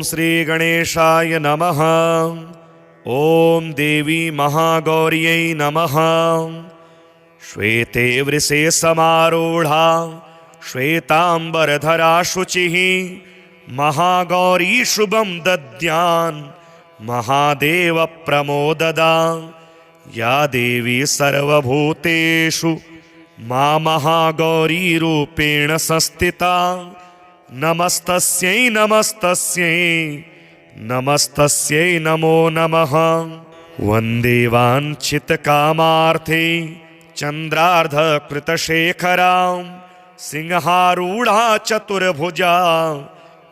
श्रीगणेशाय नमः। ॐ देवी महागौर्यै नमः। श्वेते वृषे समारूढा श्वेतांबरधरा शुचिः महागौरी शुभं दद्यान् महादेव प्रमोददा। या देवी सर्वभूतेषु मा महागौरी रूपेण संस्थिता। नमस्तस्यै नमस्तस्यै नमस्तस्यै नमो नमः। वन्दे वाञ्छितकामार्थे चन्द्रार्धकृतशेखरां सिंहारूढा चतुर्भुजा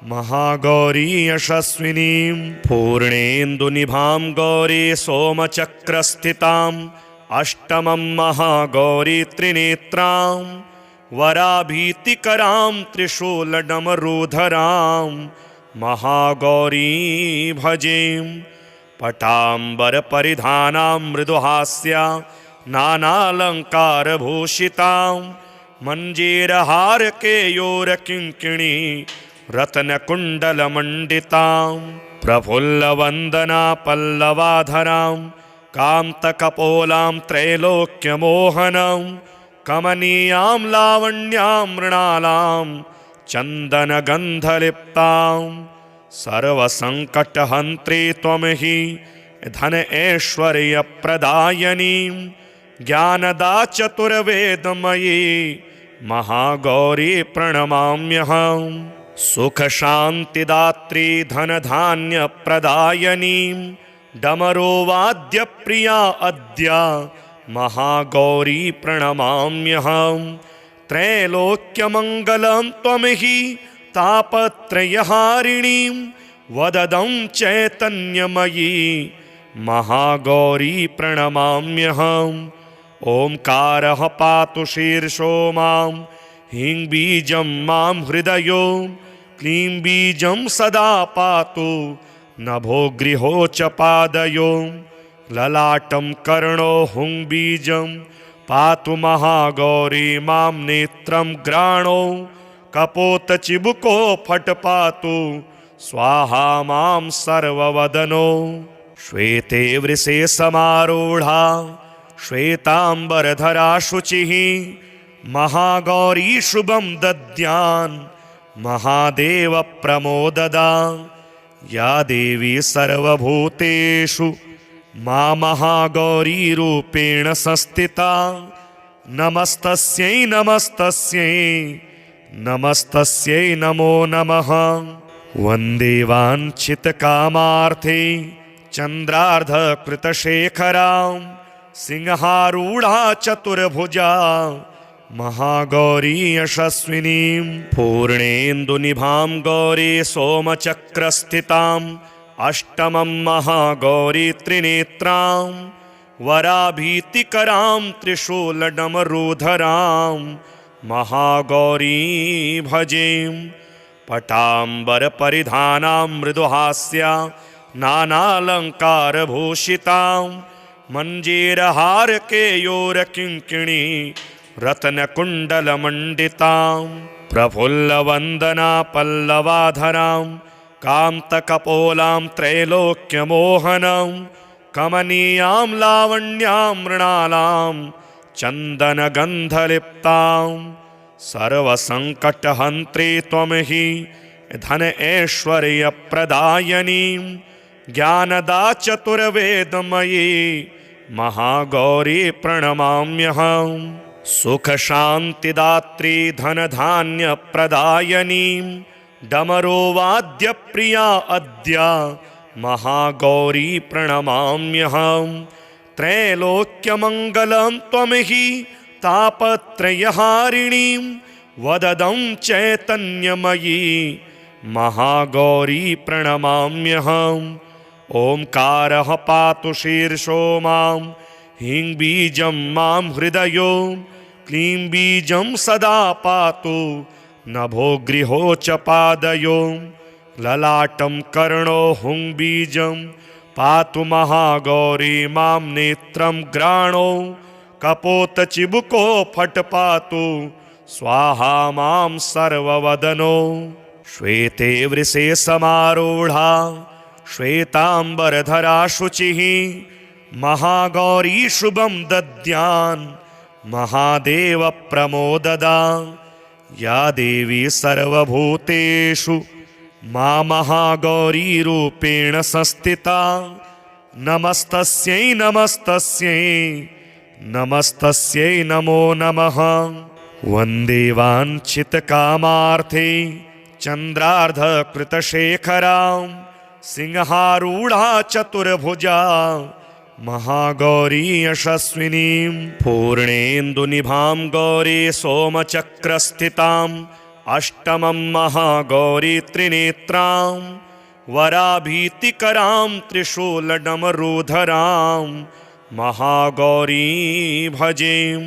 महागौरी यशस्विनीं। पूर्णेन्दुनिभां गौरी सोमचक्रस्थिताम् अष्टमं महागौरी त्रिनेत्रां वराभीतिकरां त्रिशूलडमरूधरां महागौरी भजे। पटाम्बरपरिधानां मृदुहास्या नानालङ्कारभूषितां मञ्जीरहारकेयूरकिङ्किणी रत्नकुण्डलमण्डितां प्रफुल्लवन्दना पल्लवाधरां कान्तकपोलां त्रैलोक्यमोहनं कमनीयां लावण्यां मृणालां चन्दनगन्धलिप्तां। सर्वसङ्कटहन्त्री त्वं हि धन ऐश्वर्यप्रदायिनीं ज्ञानदा चतुर्वेदमयी महागौरी प्रणमाम्यहम्। सुखशान्तिदात्री धनधान्यप्रदायिनीं डमरुवाद्यप्रिया अद्य महागौरी प्रणमाम्यहम्। त्रैलोक्यमङ्गलं त्वं हि तापत्रयहारिणीं वददं चैतन्यमयी महागौरी प्रणमाम्यहम्। ओंकारः पातु शीर्षो मां ह्रीं बीजं मां हृदयो क्लीं बीजं सदा पातु नभो गृहो च पादयो। ललाटं कर्णो हुं बीजं पातु महागौरी मां नेत्रं ग्राणो कपोतचिबुको फट् पातु स्वाहा मां सर्ववदनो। श्वेते वृषे समारूढा श्वेतांबरधरा शुचिः महागौरी शुभं दद्यान् महादेव प्रमोददा। या देवी सर्वभूतेषु मा महागौरी रूपेण संस्थिता। नमस्तस्यै नमस्तस्यै नमस्तस्यै नमो नमः। वन्दे वाञ्छितकामार्थे चन्द्रार्धकृतशेखरां सिंहारूढा चतुर्भुजा महागौरी यशस्विनीं। पूर्णेन्दुनिभां गौरी सोमचक्रस्थिताम् अष्टमं महागौरी त्रिनेत्रां वराभीतिकरां त्रिशूलडमरूधरां महागौरी भजे। पटाम्बरपरिधानां मृदुहास्या नानालङ्कारभूषितां मञ्जीरहारकेयूरकिङ्किणी रत्नकुण्डलमण्डितां प्रफुल्लवन्दना पल्लवाधरां कान्तकपोलां त्रैलोक्यमोहनं कमनीयां लावण्यां मृणालां चन्दनगन्धलिप्तां। सर्वसङ्कटहन्त्री त्वं हि धन ऐश्वर्यप्रदायिनीं ज्ञानदा चतुर्वेदमयी महागौरी प्रणमाम्यहम्। सुखशान्तिदात्री धनधान्यप्रदायिनीं डमरुवाद्यप्रिया अद्य महागौरी प्रणमाम्यहम्। त्रैलोक्यमङ्गलं त्वं हि तापत्रयहारिणीं वददं चैतन्यमयी महागौरी प्रणमाम्यहम्। ओंकारः पातु शीर्षो मां ह्रीं बीजं मां हृदयो क्लीं बीजं सदा पातु नभो गृहो च पादयो। ललाटं कर्णो हुं बीजं पातु महागौरी मां नेत्रं ग्राणो कपोतचिबुको फट् पातु स्वाहा मां सर्ववदनो। श्वेते वृषे समारूढ़ा श्वेतांबरधरा शुचिः महागौरी शुभं दद्यान् महादेव प्रमोददा या देवी सर्वभूतेषु मा महागौरी रूपेण संस्थिता नमस्तस्यै नमस्तस्यै नमस्तस्यै नमो नमः। वन्दे वाञ्छितकामार्थे चन्द्रार्धकृतशेखरां सिंहारूढा चतुर्भुजा महागौरी यशस्विनीं पूर्णेन्दुनिभां गौरी सोमचक्रस्थिताम् अष्टमं महागौरी त्रिनेत्रां वराभीतिकरां त्रिशूलडमरूधरां महागौरी भजें।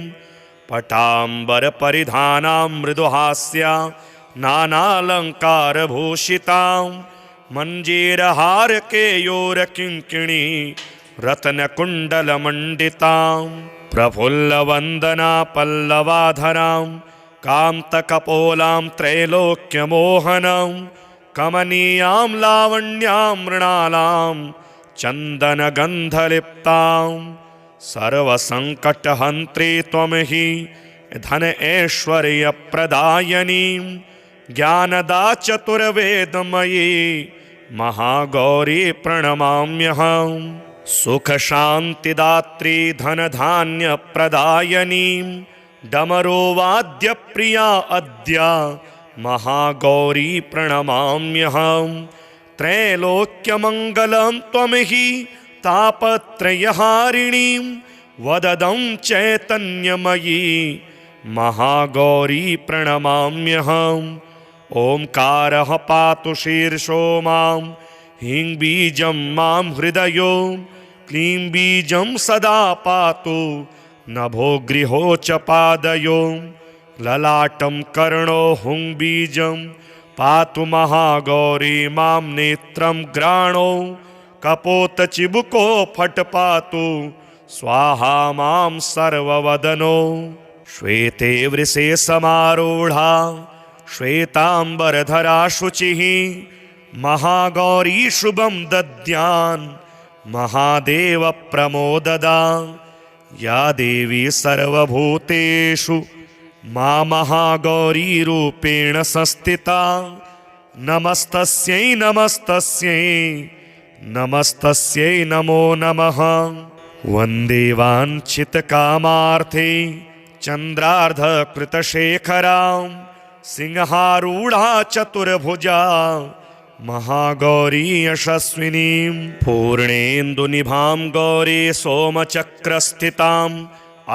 पटाम्बरपरिधानां मृदुहास्या नानालङ्कारभूषितां मञ्जीरहारकेयूरकिङ्किणी रत्नकुण्डलमण्डितां प्रफुल्लवन्दना पल्लवाधरां कान्तकपोलां त्रैलोक्यमोहनं कमनीयां लावण्यां मृणालां चन्दनगन्धलिप्तां सर्वसङ्कटहन्त्री त्वं हि धन ऐश्वर्यप्रदायिनीं ज्ञानदा चतुर्वेदमयी महागौरी प्रणमाम्यहम्। सुखशान्तिदात्री धनधान्यप्रदायिनीं डमरुवाद्यप्रिया अद्य महागौरी प्रणमाम्यहम्। त्रैलोक्यमङ्गलं त्वं हि तापत्रयहारिणीं वददं चैतन्यमयी महागौरी प्रणमाम्यहम्। ओंकारः पातु शीर्षो मां ह्रीं बीजं मां हृदयो क्लीं बीजं सदा पातु नभो गृहो च पादयो ललाटं कर्णो हुं बीजं पातु महागौरी मां नेत्रं ग्राणो कपोतचिबुको फट् पातु स्वाहा मां सर्ववदनो। श्वेते वृषे समारूढ़ा श्वेतांबरधरा शुचिः महागौरी शुभं दद्यान् महादेव प्रमोददा या देवी सर्वभूतेषु मा महागौरी रूपेण संस्थिता नमस्तस्यै नमस्तस्यै नमस्तस्यै नमो नमः। वन्दे वाञ्छितकामार्थे चन्द्रार्धकृतशेखरां सिंहारूढा चतुर्भुजा महागौरी यशस्विनीं पूर्णेन्दुनिभां गौरी सोमचक्रस्थिताम्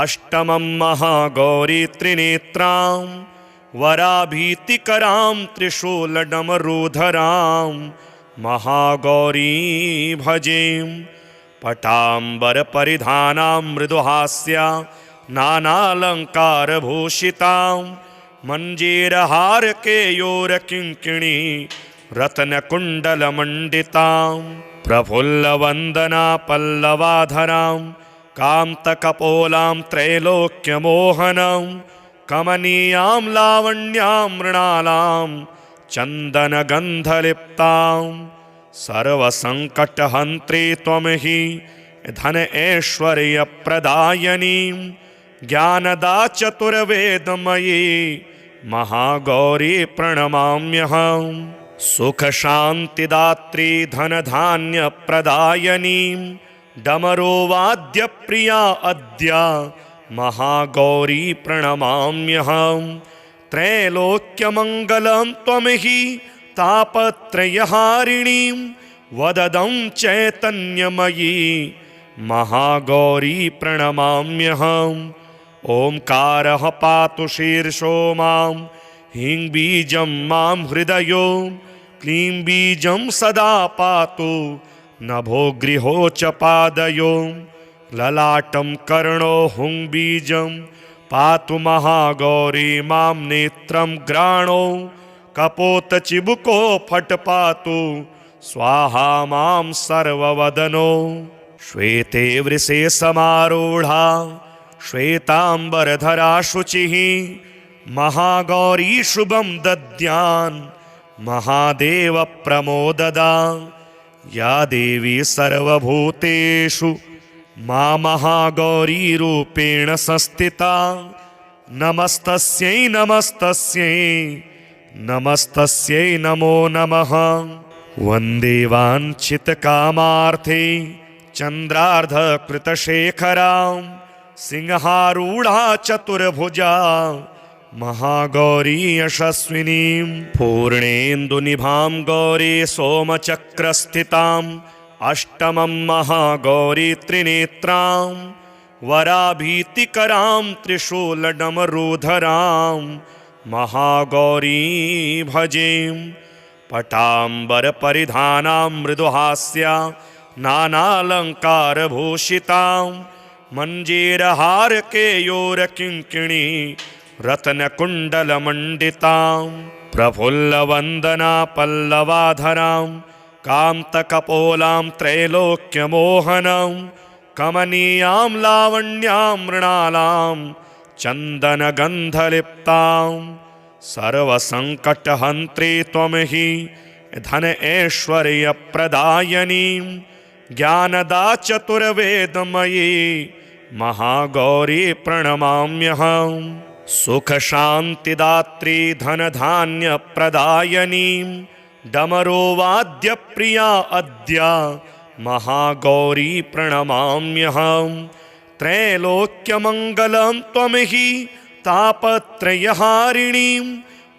अष्टमं महागौरी त्रिनेत्रां वराभीतिकरां त्रिशूलडमरूधरां महागौरी भजें। पटाम्बरपरिधानां मृदुहास्या नानालङ्कारभूषितां मञ्जीरहारकेयूरकिङ्किणी रत्नकुण्डलमण्डितां प्रफुल्लवन्दना पल्लवाधरां कान्तकपोलां त्रैलोक्यमोहनं कमनीयां लावण्यां मृणालां चन्दनगन्धलिप्तां सर्वसङ्कटहन्त्री त्वं हि धन ऐश्वर्यप्रदायिनीं ज्ञानदा चतुर्वेदमयी महागौरी प्रणमाम्यहम्। सुखशान्तिदात्री धनधान्यप्रदायिनीं डमरुवाद्यप्रिया अद्य महागौरी प्रणमाम्यहम्। त्रैलोक्यमङ्गलं त्वं हि तापत्रयहारिणीं वददं चैतन्यमयी महागौरी प्रणमाम्यहम्। ओंकारः पातु शीर्षो मां ह्रीं बीजं मां हृदयो क्लीं बीजं सदा पातु नभो गृहो च पादयो ललाटं कर्णो हुं बीजं पातु महागौरी मां नेत्रं ग्राणो कपोतचिबुको फट् पातु स्वाहा मां सर्ववदनो। श्वेते वृषे समारूढ़ा श्वेतांबरधरा शुचिः महागौरी शुभं दद्यान् महादेव प्रमोददा या देवी सर्वभूतेषु मा महागौरीरूपेण संस्थिता नमस्तस्यै नमस्तस्यै नमस्तस्यै नमो नमः। वन्दे वाञ्छितकामार्थे चन्द्रार्धकृतशेखरां सिंहारूढा चतुर्भुजा महागौरी यशस्विनीं पूर्णेन्दुनिभां गौरी सोमचक्रस्थिताम् अष्टमं महागौरी त्रिनेत्रां वराभीतिकरां त्रिशूलडमरूधरां महागौरी भजे। पटाम्बरपरिधानां मृदुहास्या नानालङ्कारभूषितां मञ्जीरहारकेयोरकिङ्किणी रत्नकुण्डलमण्डितां प्रफुल्लवन्दना पल्लवाधरां कान्तकपोलां त्रैलोक्यमोहनं कमनीयां लावण्यां मृणालां चन्दनगन्धलिप्तां सर्वसङ्कटहन्त्री त्वं हि धन ऐश्वर्यप्रदायिनीं ज्ञानदा चतुर्वेदमयी महागौरी प्रणमाम्यहम्। सुखशान्तिदात्री धनधान्यप्रदायिनीं डमरुवाद्यप्रिया अद्य महागौरी प्रणमाम्यहम्। त्रैलोक्यमङ्गलं त्वं हि तापत्रयहारिणीं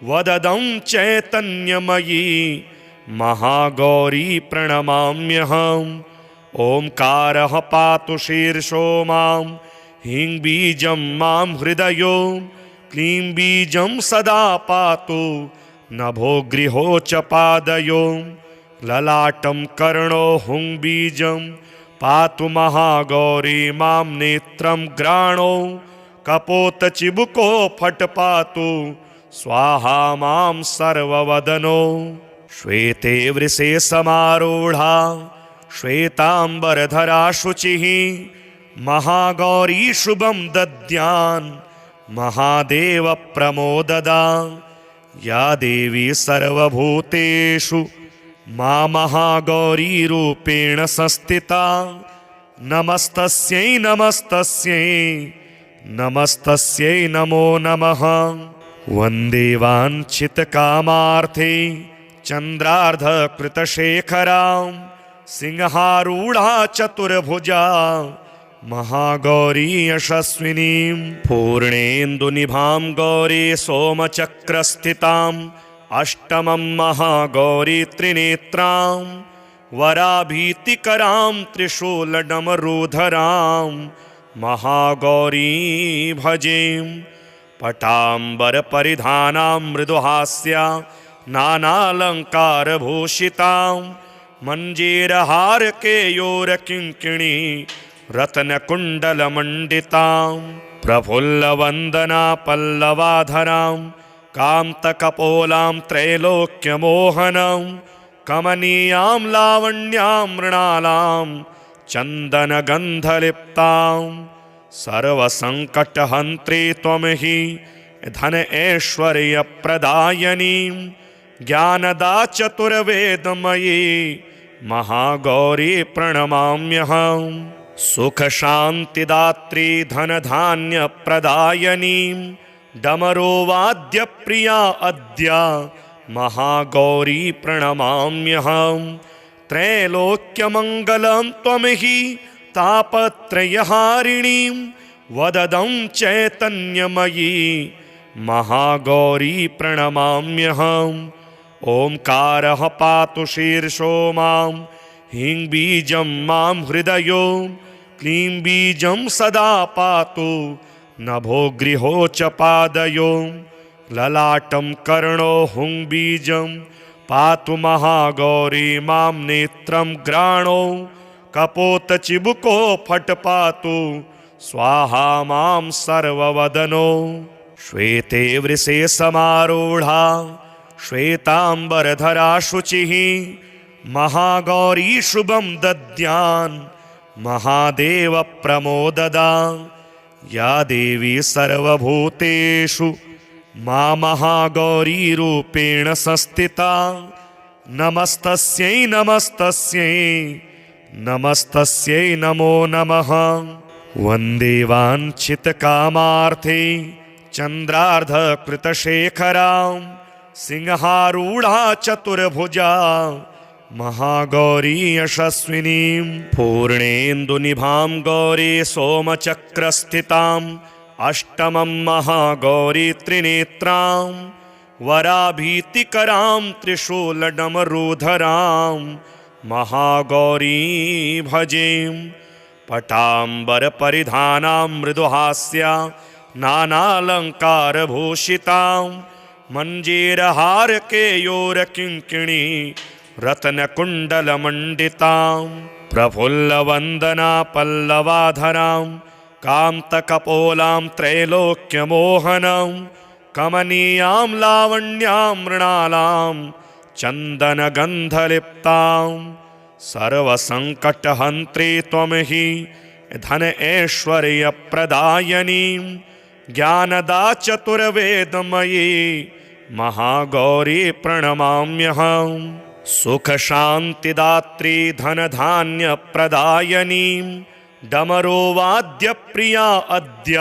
वददं चैतन्यमयी महागौरी प्रणमाम्यहम्। ओंकारः पातु शीर्षो मां ह्रीं बीजं मां हृदयो क्लीं बीजं सदा पातु नभो गृहो च पादयो ललाटं कर्णो हुं बीजं पातु महागौरी मां नेत्रं घ्राणो कपोतचिबुको फट् पातु स्वाहा मां सर्ववदनो। श्वेते वृषे समारूढा श्वेतांबरधरा शुचिः महागौरी शुभं दद्यान् महादेव प्रमोददा या देवी सर्वभूतेषु मा महागौरी रूपेण संस्थिता नमस्तस्यै नमस्तस्यै नमस्तस्यै नमो नमः। वन्दे वाञ्छितकामार्थे चन्द्रार्धकृतशेखरां सिंहारूढा चतुर्भुजा महागौरी यशस्विनीं पूर्णेन्दुनिभां गौरी सोमचक्रस्थिताम् अष्टमं महागौरी त्रिनेत्रां वराभीतिकरां त्रिशूलडमरूधरां महागौरी भजे। पटाम्बरपरिधानां मृदुहास्या नानालङ्कारभूषितां मञ्जीरहारकेयोरकिङ्किणी रत्नकुण्डलमण्डितां प्रफुल्लवन्दना पल्लवाधरां कान्तकपोलां त्रैलोक्यमोहनं कमनीयां लावण्यां मृणालां चन्दनगन्धलिप्तां सर्वसङ्कटहन्त्री त्वं हि धन ऐश्वर्यप्रदायिनीं ज्ञानदा चतुर्वेदमयी महागौरी प्रणमाम्यहम्। सुखशान्तिदात्री धनधान्यप्रदायिनीं डमरुवाद्यप्रिया अद्य महागौरी प्रणमाम्यहम्। त्रैलोक्यमङ्गलं त्वं हि तापत्रयहारिणीं वददं चैतन्यमयी महागौरी प्रणमाम्यहम्। ओंकारः पातु शीर्षो मां ह्रीं बीजं मां हृदयो क्लीं बीजं सदा पातु नभो गृहो च पादयो ललाटं कर्णो हुं बीजं पातु महागौरी मां नेत्रं घ्राणो कपोतचिबुको फट् पातु स्वाहा मां सर्ववदनो। श्वेते वृषे समारूढा श्वेतांबरधरा शुचिः महागौरी शुभं दद्यान् महादेव प्रमोददा या देवी सर्वभूतेषु मा महागौरीरूपेण संस्थिता नमस्तस्यै नमस्तस्यै नमस्तस्यै नमो नमः। वन्दे वाञ्छितकामार्थे चन्द्रार्धकृतशेखरां सिंहारूढा चतुर्भुजा महागौरी यशस्विनीं पूर्णेन्दुनिभां गौरी सोमचक्रस्थिताम् अष्टमं महागौरी त्रिनेत्रां वराभीतिकरां त्रिशूलडमरूधरां महागौरी भजे। पटाम्बरपरिधानां मृदुहास्या नानालङ्कारभूषितां मञ्जीरहारकेयूरकिङ्किणी रत्नकुण्डलमण्डितां प्रफुल्लवन्दना पल्लवाधरां कान्तकपोलां त्रैलोक्यमोहनं कमनीयां लावण्यां मृणालां चन्दनगन्धलिप्तां सर्वसङ्कटहन्त्री त्वं हि धन ऐश्वर्यप्रदायिनीं ज्ञानदा चतुर्वेदमयी महागौरी प्रणमाम्यहं। सुखशान्तिदात्री धनधान्यप्रदायिनीं डमरुवाद्यप्रिया अद्य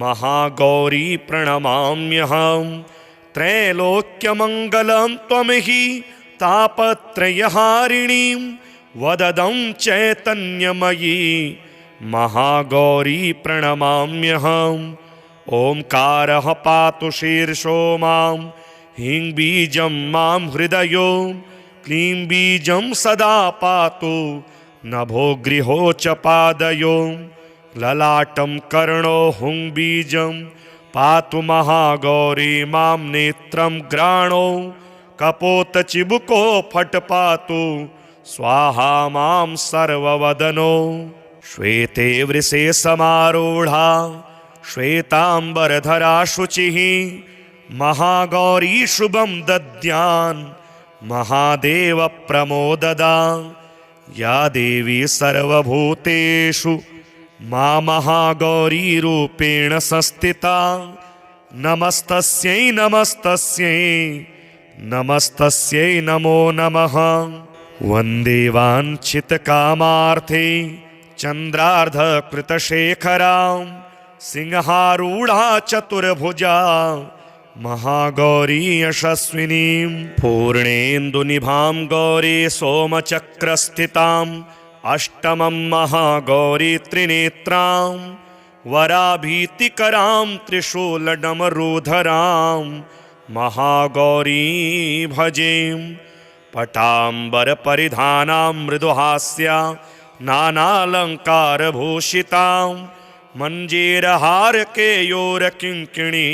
महागौरी प्रणमाम्यहं। त्रैलोक्यमङ्गलं त्वं हि तापत्रयहारिणीं वददं चैतन्यमयी महागौरी प्रणमाम्यहम्। ओंकारः पातु शीर्षो मां ह्रीं बीजं मां हृदयो क्लीं बीजं सदा पातु नभो गृहो च पादयो ललाटं कर्णो हुं बीजं पातु महागौरी मां नेत्रं ग्राणो कपोतचिबुको फट् पातु स्वाहा मां सर्ववदनो। श्वेते वृषे समारूढा श्वेतांबरधरा शुचिः महागौरी शुभं दद्यान् महादेव प्रमोददा। या देवी सर्वभूतेषु मा महागौरी रूपेण संस्थिता नमस्तस्यै नमस्तस्यै नमस्तस्यै नमो नमः। वन्दे वाञ्छितकामार्थे चन्द्रार्धकृतशेखरां सिंहारूढा चतुर्भुजा महागौरी यशस्विनीं पूर्णेन्दुनिभां गौरी सोमचक्रस्थिताम् अष्टमं महागौरी त्रिनेत्रां वराभीतिकरां त्रिशूलडमरूधरां महागौरी भजे। पटाम्बरपरिधानां मृदुहास्या नानालङ्कारभूषितां मञ्जीरहारकेयूरकिङ्किणी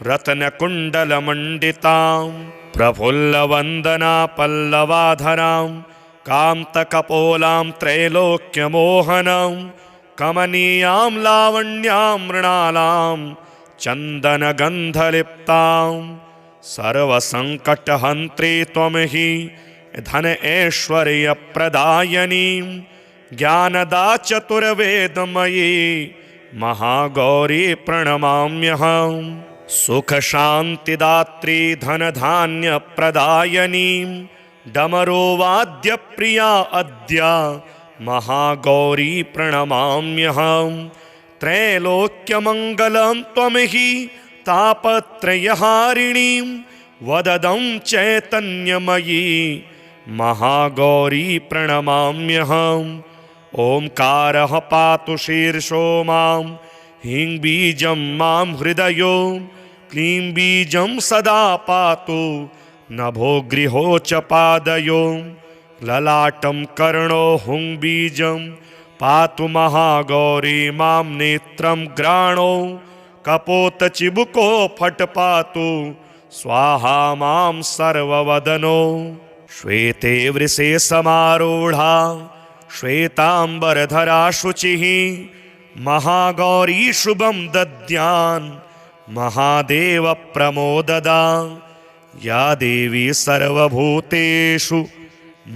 रत्नकुण्डलमण्डितां प्रफुल्लवन्दना पल्लवाधरां कान्तकपोलां त्रैलोक्यमोहनं कमनीयां लावण्यां मृणालां चन्दनगन्धलिप्तां सर्वसङ्कटहन्त्री त्वं हि धन ऐश्वर्यप्रदायिनीं ज्ञानदा चतुर्वेदमयी महागौरी प्रणमाम्यहं। सुखशान्तिदात्री धनधान्यप्रदायिनीं डमरुवाद्यप्रिया अद्य महागौरी प्रणमाम्यहं। त्रैलोक्यमङ्गलं त्वं हि तापत्रयहारिणीं वददं चैतन्यमयी महागौरी प्रणमाम्यहम्। ओंकारः पातु शीर्षो मां ह्रीं बीजं मां हृदयो क्लीं बीजं सदा पातु नभो गृहो च पादयो ललाटं कर्णो हुं बीजं पातु महागौरी मां नेत्रं ग्राणो कपोतचिबुको फट् पातु स्वाहा मां सर्ववदनो। श्वेते वृषे समारूढा श्वेतांबरधरा शुचिः महागौरी शुभं दद्यान् महादेव प्रमोददा। या देवी सर्वभूतेषु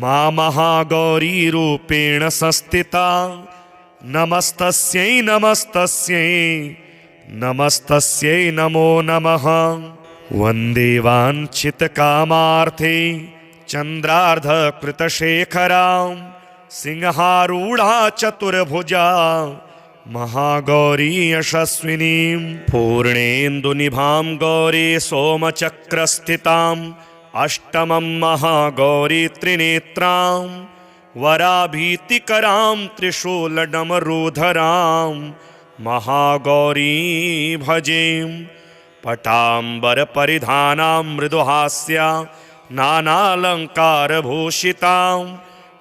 मा महागौरी रूपेण संस्थिता नमस्तस्यै नमस्तस्यै नमस्तस्यै नमो नमः। वन्दे वाञ्छितकामार्थे चन्द्रार्धकृतशेखरां सिंहारूढा चतुर्भुजा महागौरी यशस्विनीं पूर्णेन्दुनिभां गौरी सोमचक्रस्थिताम् अष्टमं महागौरी त्रिनेत्रां वराभीतिकरां त्रिशूलडमरूधरां महागौरी भजें। पटाम्बरपरिधानां मृदुहास्या नानालङ्कारभूषितां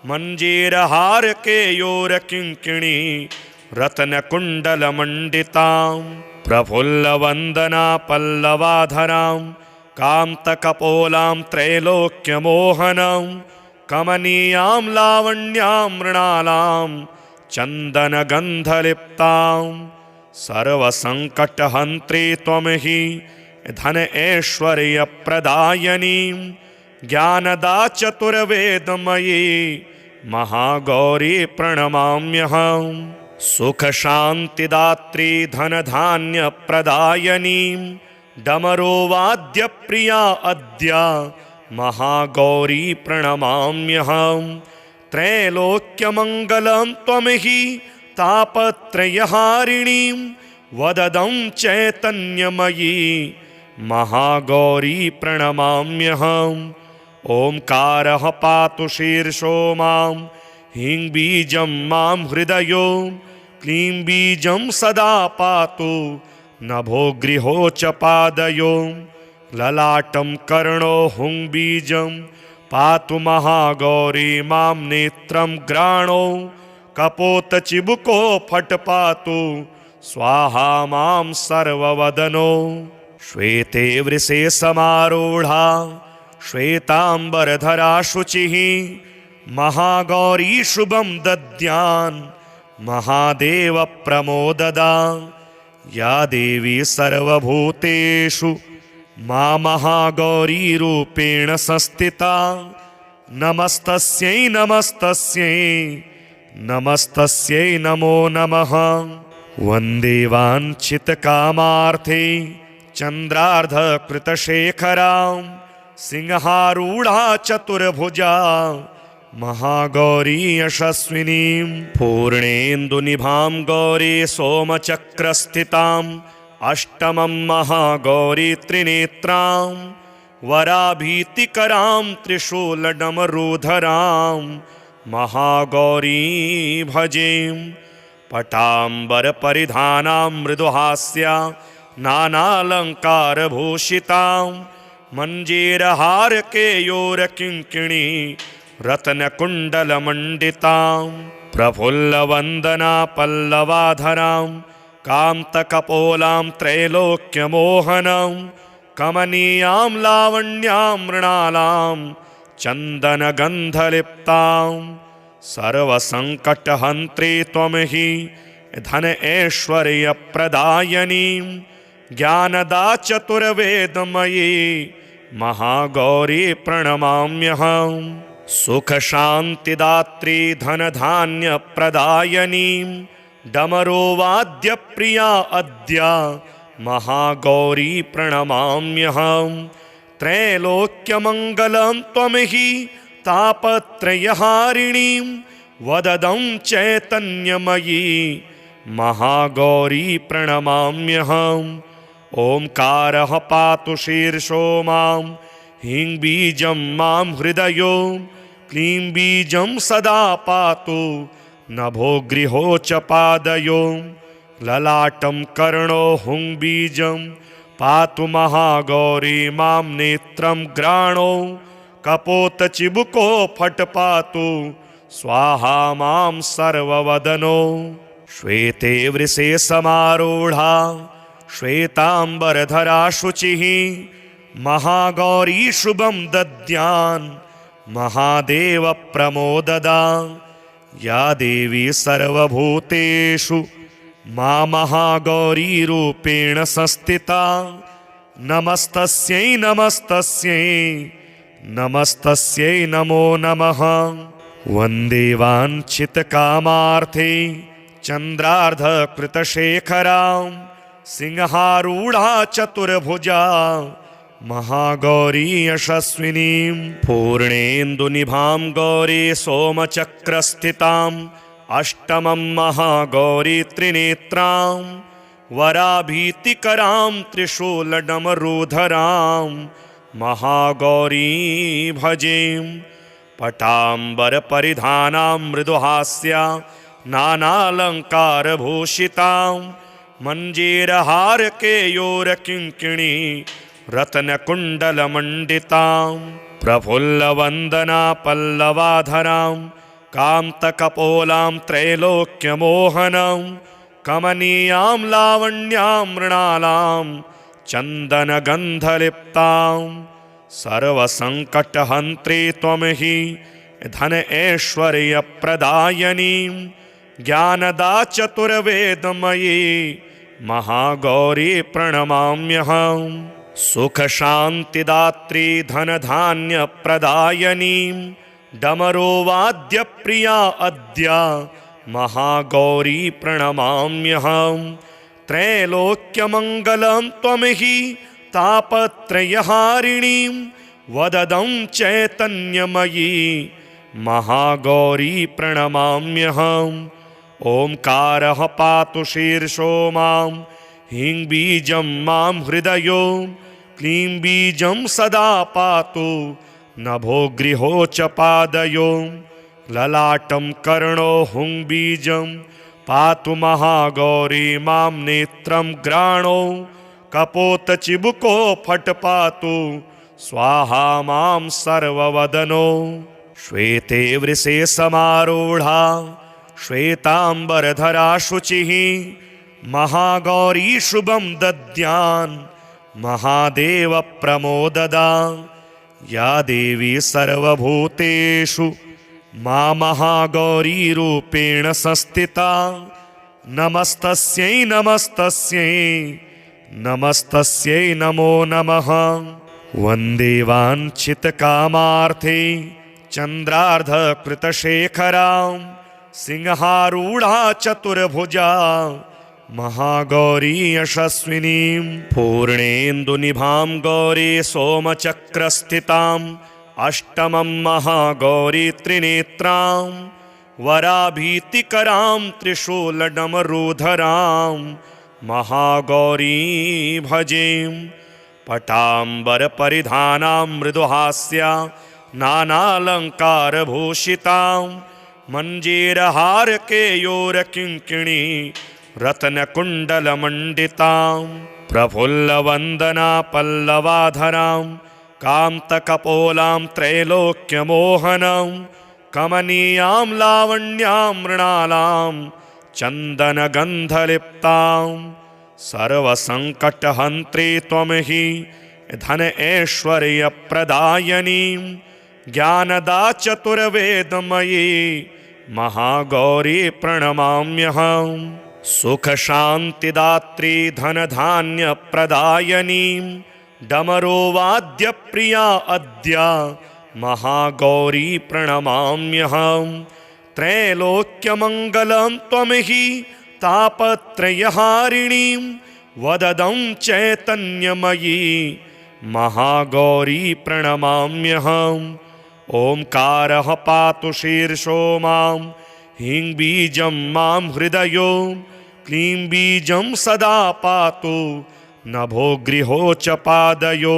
मञ्जीरहारकेयूरकिङ्किणी रत्नकुण्डलमण्डितां प्रफुल्लवन्दना पल्लवाधरां कान्तकपोलां त्रैलोक्यमोहनं कमनीयां लावण्यां मृणालां चन्दनगन्धलिप्तां सर्वसङ्कटहन्त्री त्वं हि धन ऐश्वर्यप्रदायिनीं ज्ञानदा चतुर्वेदमयी महागौरी प्रणमाम्यहं। सुखशान्तिदात्री धनधान्यप्रदायिनीं डमरुवाद्यप्रिया अद्य महागौरी प्रणमाम्यहं। त्रैलोक्यमङ्गलं त्वं हि तापत्रयहारिणीं वददं चैतन्यमयी महागौरी प्रणमाम्यहम्। ओंकारः पातु शीर्षो मां ह्रीं बीजं मां हृदयो क्लीं बीजं सदा पातु नभो गृहो च पादयो ललाटं कर्णो हुं बीजं पातु महागौरी मां नेत्रं ग्राणो कपोतचिबुको फट् पातु स्वाहा मां सर्ववदनो। श्वेते वृषे समारूढा श्वेतांबरधरा शुचिः महागौरी शुभं दद्यान् महादेव प्रमोददा। या देवी सर्वभूतेषु मा महागौरी रूपेण संस्थिता नमस्तस्यै नमस्तस्यै नमस्तस्यै नमो नमः। वन्दे वाञ्छितकामार्थे चन्द्रार्धकृतशेखरां सिंहारूढा चतुर्भुजा महागौरी यशस्विनीं पूर्णेन्दुनिभां गौरी सोमचक्रस्थिताम् अष्टमं महागौरी त्रिनेत्रां वराभीतिकरां त्रिशूलडमरूधरां महागौरी भजें। पटाम्बरपरिधानां मृदुहास्या नानालङ्कारभूषितां मञ्जीरहारकेयूरकिङ्किणी रत्नकुण्डलमण्डितां प्रफुल्लवन्दना पल्लवाधरां कान्तकपोलां त्रैलोक्यमोहनं कमनीयां लावण्यां मृणालां चन्दनगन्धलिप्तां सर्वसङ्कटहन्त्री त्वं हि धन ऐश्वर्यप्रदायिनीं ज्ञानदा चतुर्वेदमयी महागौरी प्रणमाम्यहं। सुखशान्तिदात्री धनधान्यप्रदायिनीं डमरुवाद्यप्रिया अद्य महागौरी प्रणमाम्यहं। त्रैलोक्यमङ्गलं त्वं हि तापत्रयहारिणीं वददं चैतन्यमयी महागौरी प्रणमाम्यहम्। ओंकारः पातु शीर्षो मां ह्रीं बीजं मां हृदयो क्लीं बीजं सदा पातु नभो गृहो च पादयो ललाटं कर्णो हुं बीजं पातु महागौरी मां नेत्रं ग्राणो कपोतचिबुको फट् पातु स्वाहा मां सर्ववदनो। श्वेते वृषे समारूढा श्वेतांबरधरा शुचिः महागौरी शुभं दद्यान् महादेव प्रमोददा। या देवी सर्वभूतेषु मा महागौरी रूपेण संस्थिता नमस्तस्यै नमस्तस्यै नमस्तस्यै नमो नमः। वन्दे वाञ्छितकामार्थे चन्द्रार्धकृतशेखरां सिंहारूढ़ा चतुर्भुजा महागौरी यशस्विनीं पूर्णेन्दुनिभां गौरी सोमचक्रस्थिताम् अष्टमं महागौरी त्रिनेत्रां वराभीतिकरां त्रिशूलडमरूधरां महागौरी भजें पटाम्बरपरिधानां मृदुहास्या नानालङ्कारभूषितां मञ्जीरहारकेयूरकिङ्किणी रत्नकुण्डलमण्डितां प्रफुल्लवन्दना पल्लवाधरां कान्तकपोलां त्रैलोक्यमोहनं कमनीयां लावण्यां मृणालां चन्दनगन्धलिप्तां सर्वसङ्कटहन्त्री त्वं हि धन ऐश्वर्यप्रदायिनीं ज्ञानदा चतुर्वेदमयी महागौरी प्रणमाम्यहं सुखशान्तिदात्री धनधान्यप्रदायिनीं डमरुवाद्यप्रिया अद्य महागौरी प्रणमाम्यहं त्रैलोक्यमङ्गलं त्वं हि तापत्रयहारिणीं वददं चैतन्यमयी महागौरी प्रणमाम्यहम् ओंकारः पातु शीर्षो मां ह्रीं बीजं मां हृदयो क्लीं बीजं सदा पातु नभो गृहो च पादयो ललाटं कर्णो हुं बीजं पातु महागौरी मां नेत्रं ग्राणो कपोतचिबुको फट् पातु स्वाहा मां सर्ववदनो श्वेते वृषे समारूढा श्वेतांबरधरा शुचिः महागौरी शुभं दद्यान् महादेव प्रमोददा या देवी सर्वभूतेषु मा महागौरी रूपेण संस्थिता नमस्तस्यै नमस्तस्यै नमस्तस्यै नमो नमः वन्दे वाञ्छितकामार्थे चन्द्रार्धकृतशेखरां सिंहारूढ़ा चतुर्भुजा महागौरी यशस्विनीं पूर्णेन्दुनिभां गौरी सोमचक्रस्थिताम् अष्टमं महागौरी त्रिनेत्रां वराभीतिकरां त्रिशूलडमरूधरां महागौरी भजें पटाम्बरपरिधानां मृदुहास्या नानालङ्कारभूषितां मञ्जीरहारकेयूरकिङ्किणी रत्नकुण्डलमण्डितां प्रफुल्लवन्दना पल्लवाधरां कान्तकपोलां त्रैलोक्यमोहनं कमनीयां लावण्यां मृणालां चन्दनगन्धलिप्तां सर्वसङ्कटहन्त्री त्वं हि धन ऐश्वर्यप्रदायिनीं ज्ञानदा चतुर्वेदमयी महागौरी प्रणमाम्यहं सुखशान्तिदात्री धनधान्यप्रदायिनीं डमरुवाद्यप्रिया अद्य महागौरी प्रणमाम्यहं त्रैलोक्यमङ्गलं त्वं हि तापत्रयहारिणीं वददं चैतन्यमयी महागौरी प्रणमाम्यहम् ओंकारः पातु शीर्षो मां ह्रीं बीजं मां हृदयो क्लीं बीजं सदा पातु नभो गृहो च पादयो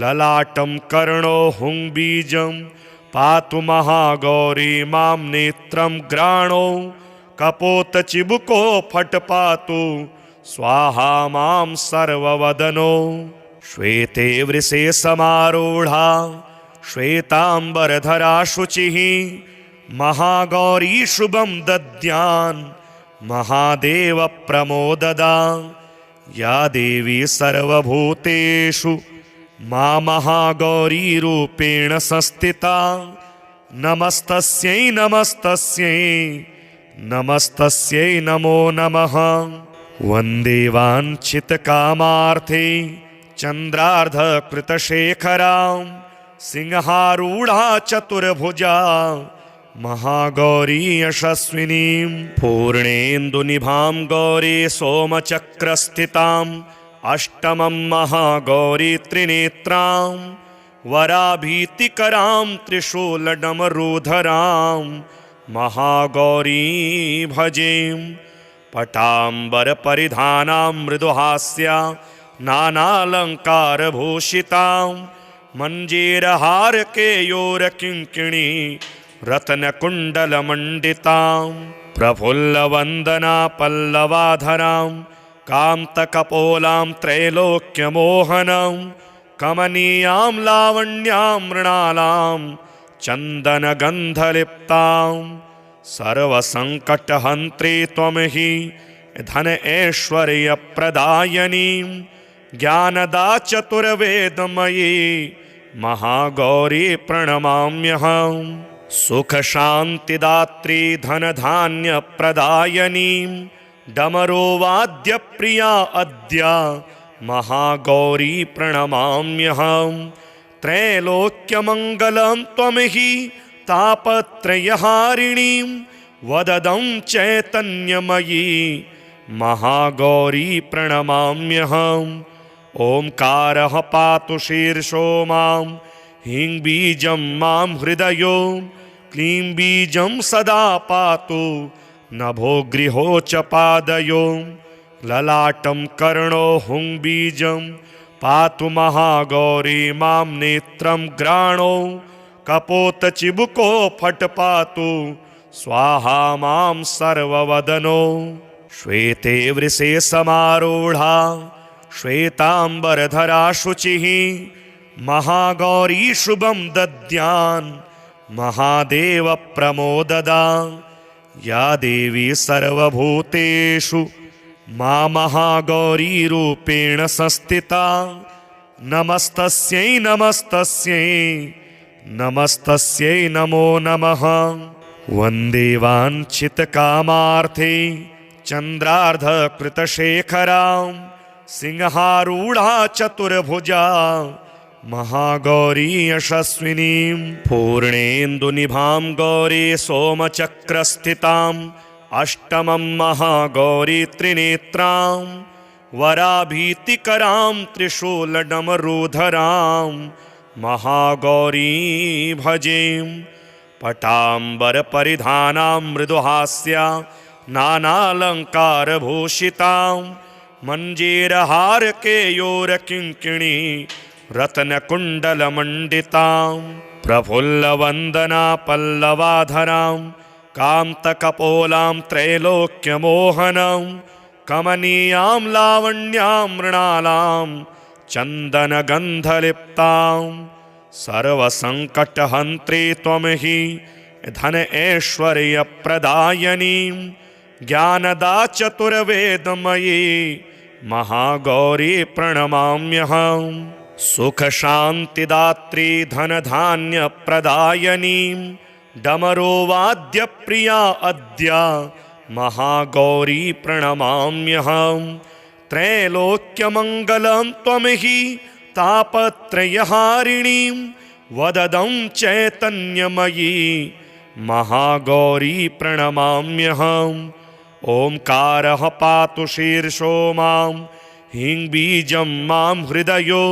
ललाटं कर्णो हुं बीजं पातु महागौरी मां नेत्रं ग्राणो कपोतचिबुको फट् पातु स्वाहा मां सर्ववदनो श्वेते वृषे समारूढा श्वेतांबरधरा शुचिः महागौरी शुभं दद्यान् महादेव प्रमोददा या देवी सर्वभूतेषु मा महागौरी रूपेण संस्थिता नमस्तस्यै नमस्तस्यै नमस्तस्यै नमो नमः वन्दे वाञ्छितकामार्थे चन्द्रार्धकृतशेखरां सिंहारूढ़ा चतुर्भुजा महागौरी यशस्विनीं पूर्णेन्दुनिभां गौरी सोमचक्रस्थिताम् अष्टमं महागौरी त्रिनेत्रां वराभीतिकरां त्रिशूलडमरूधरां महागौरी भजें पटाम्बरपरिधानां मृदुहास्या नानालङ्कारभूषितां मञ्जीरहारकेयूरकिङ्किणी रत्नकुण्डलमण्डितां प्रफुल्लवन्दना पल्लवाधरां कान्तकपोलां त्रैलोक्यमोहनं कमनीयां लावण्यां मृणालां चन्दनगन्धलिप्तां सर्वसङ्कटहन्त्री त्वं हि धन ऐश्वर्यप्रदायिनीं ज्ञानदा चतुर्वेदमयी महागौरी प्रणमाम्यहम् सुखशान्तिदात्री धनधान्यप्रदायिनीं डमरुवाद्यप्रिया अद्य महागौरी प्रणमाम्यहम् त्रैलोक्यमङ्गलं त्वं हि तापत्रयहारिणीं वददं चैतन्यमयी महागौरी प्रणमाम्यहम् ओंकारः पातु शीर्षो मां ह्रीं बीजं मां हृदयो क्लीं बीजं सदा पातु नभो गृहो च पादयो ललाटं कर्णो हुं बीजं पातु महागौरी मां नेत्रं ग्राणो कपोतचिबुको फट् पातु स्वाहा मां सर्ववदनो श्वेते वृषे समारूढा श्वेतांबरधरा शुचिः महागौरी शुभं दद्यान् महादेव प्रमोददा या देवी सर्वभूतेषु मा महागौरी रूपेण संस्थिता नमस्तस्यै नमस्तस्यै नमस्तस्यै नमो नमः वन्दे वाञ्छितकामार्थे चन्द्रार्धकृतशेखरां सिंहारूढा चतुर्भुजा महागौरी यशस्विनीं पूर्णेन्दुनिभां गौरी सोमचक्रस्थिताम् अष्टमं महागौरी त्रिनेत्रां वराभीतिकरां त्रिशूलडमरूधरां महागौरी भजें पटाम्बरपरिधानां मृदुहास्या नानालङ्कारभूषितां मञ्जीरहारकेयूरकिङ्किणी रत्नकुण्डलमण्डितां प्रफुल्लवन्दना पल्लवाधरां कान्तकपोलां त्रैलोक्यमोहनं कमनीयां लावण्यां मृणालां चन्दनगन्धलिप्तां सर्वसङ्कटहन्त्री त्वं हि धन ऐश्वर्यप्रदायिनीं ज्ञानदा चतुर्वेदमयी महागौरी प्रणमाम्यहम् सुखशान्तिदात्री धनधान्यप्रदायिनीं डमरुवाद्यप्रिया अद्य महागौरी प्रणमाम्यहम् त्रैलोक्यमङ्गलं त्वं हि तापत्रयहारिणीं वददं चैतन्यमयी महागौरी प्रणमाम्यहम् ओंकारः पातु शीर्षो मां ह्रीं बीजं मां हृदयो